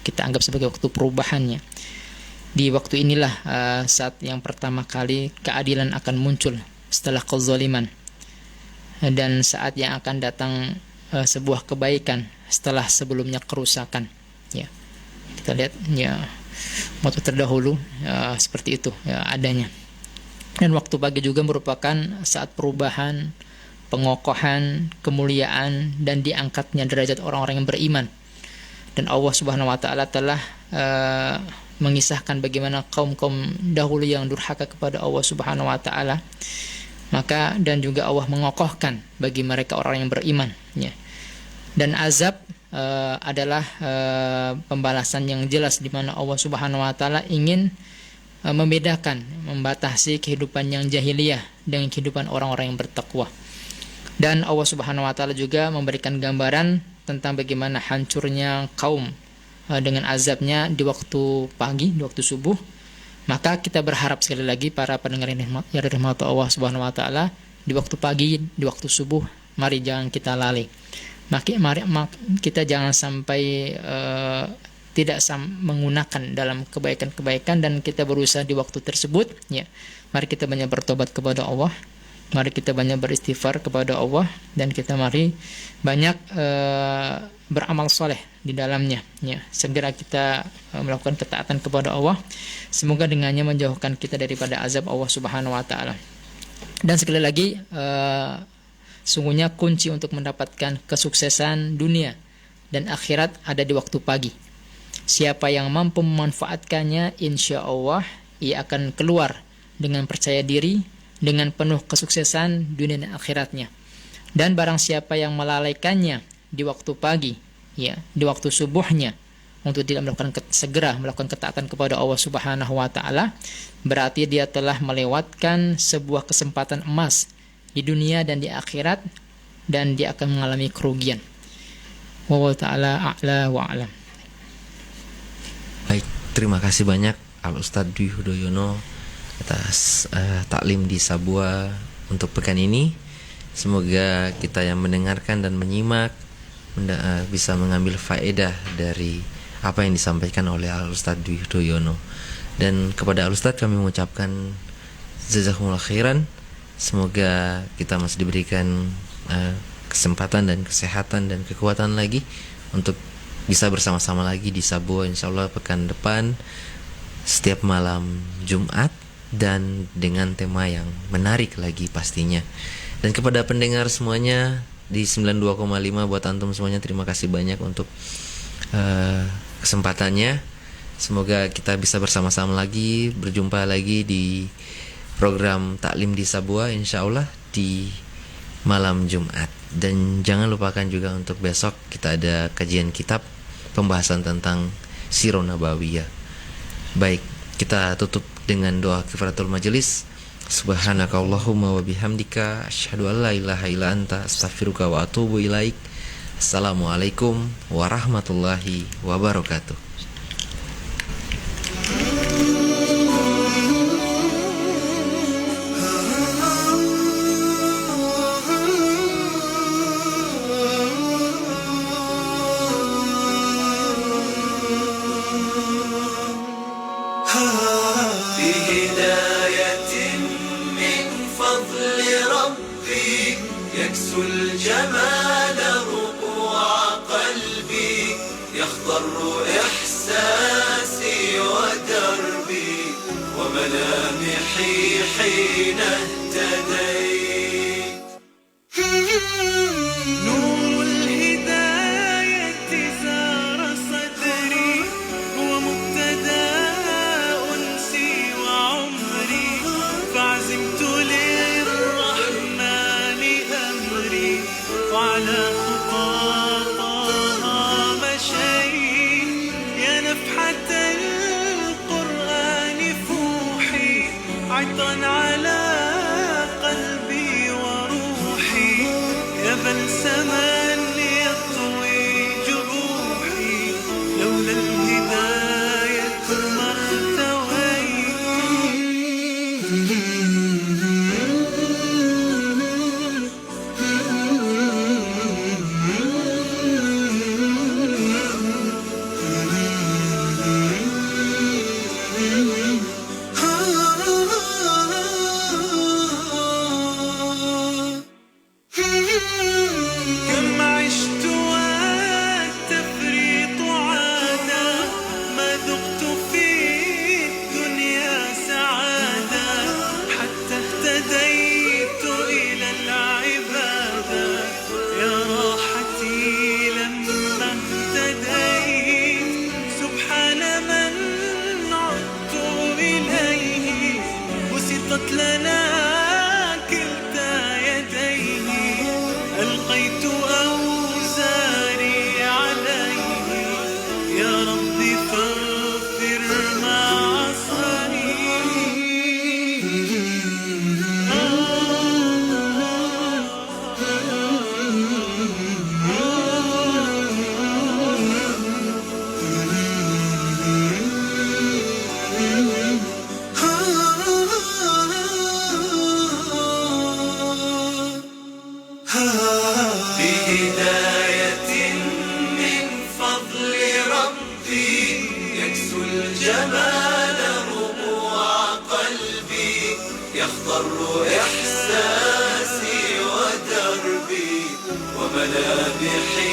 S5: kita anggap sebagai waktu perubahannya. Di waktu inilah saat yang pertama kali keadilan akan muncul setelah kezaliman, dan saat yang akan datang sebuah kebaikan setelah sebelumnya kerusakan. Ya, kita lihat ya, waktu terdahulu seperti itu ya, adanya. Dan waktu pagi juga merupakan saat perubahan, pengokohan, kemuliaan, dan diangkatnya derajat orang-orang yang beriman. Dan Allah Subhanahu wa taala telah mengisahkan bagaimana kaum-kaum dahulu yang durhaka kepada Allah Subhanahu wa taala, maka dan juga Allah mengokohkan bagi mereka orang yang beriman ya. Dan azab adalah pembalasan yang jelas, di mana Allah Subhanahu wa taala ingin membedakan, membatasi kehidupan yang jahiliyah dengan kehidupan orang-orang yang bertakwa. Dan Allah Subhanahu wa taala juga memberikan gambaran tentang bagaimana hancurnya kaum dengan azabnya di waktu pagi, di waktu subuh. Maka kita berharap sekali lagi para pendengar yang dirahmati Allah Subhanahu wa taala, di waktu pagi, di waktu subuh, mari jangan kita lalai. Mari kita jangan sampai tidak menggunakan dalam kebaikan-kebaikan, dan kita berusaha di waktu tersebut ya. Mari kita banyak bertobat kepada Allah, mari kita banyak beristighfar kepada Allah, dan kita mari banyak beramal soleh di dalamnya ya. Segera kita melakukan ketaatan kepada Allah, semoga dengannya menjauhkan kita daripada azab Allah Subhanahu wa taala. Dan sekali lagi, sungguhnya kunci untuk mendapatkan kesuksesan dunia dan akhirat ada di waktu pagi. Siapa yang mampu memanfaatkannya, insya Allah ia akan keluar dengan percaya diri, dengan penuh kesuksesan dunia dan akhiratnya. Dan barang siapa yang melalaikannya di waktu pagi ya, di waktu subuhnya, untuk tidak segera melakukan ketaatan kepada Allah Subhanahu wa taala, berarti dia telah melewatkan sebuah kesempatan emas di dunia dan di akhirat, dan dia akan mengalami kerugian. Wallahu taala a'la wa a'lam.
S4: Baik, terima kasih banyak Al Ustadz Dwi Hudoyono atas taklim di Sabua untuk pekan ini. Semoga kita yang mendengarkan dan menyimak bisa mengambil faedah dari apa yang disampaikan oleh Al Ustadz Dwi Hudoyono. Dan kepada Al Ustadz kami mengucapkan jazakumullah khairan. Semoga kita masih diberikan kesempatan dan kesehatan dan kekuatan lagi untuk bisa bersama-sama lagi di Sabua insyaallah pekan depan, setiap malam Jumat, dan dengan tema yang menarik lagi pastinya. Dan kepada pendengar semuanya di 92,5 buat antum semuanya, terima kasih banyak untuk kesempatannya. Semoga kita bisa bersama-sama lagi, berjumpa lagi di program Taklim di Sabua insyaallah di malam Jumat. Dan jangan lupakan juga untuk besok kita ada kajian kitab pembahasan tentang Sirah Nabawiyah. Baik, kita tutup dengan doa kifaratul majelis. Subhanakallahumma wa bihamdika asyhadu an la ilaha illa anta astaghfiruka wa atubu ilaik. Assalamualaikum warahmatullahi wabarakatuh.
S3: بهداية من فضل ربي يكسو الجمال ربوع قلبي يخضر إحساسي ودربي وملامحي حين اهتديت. نور الهداية زار صدري هو مبتدأ أنسي وعمري فعزمت للرحمن أمري وعلى خطاها مشيت يا نفحة القرآن فوحي عطرا على قلبي وروحي يا بلسما يطوي جروحي لولا الهداية ما كم عشت والتفريط عادا ما ذقت في الدنيا سعادا حتى اهتديت إلى العبادة يا راحتي لما اهتديت سبحان من عدت إليه بسطت لنا كلتا يديه ألقيت أوزاري عليه يا ربي فاغفر ما عصاني. بهداية من فضل ربي يكسو الجمال ربوع قلبي يخضر إحساسي ودربي وملامحي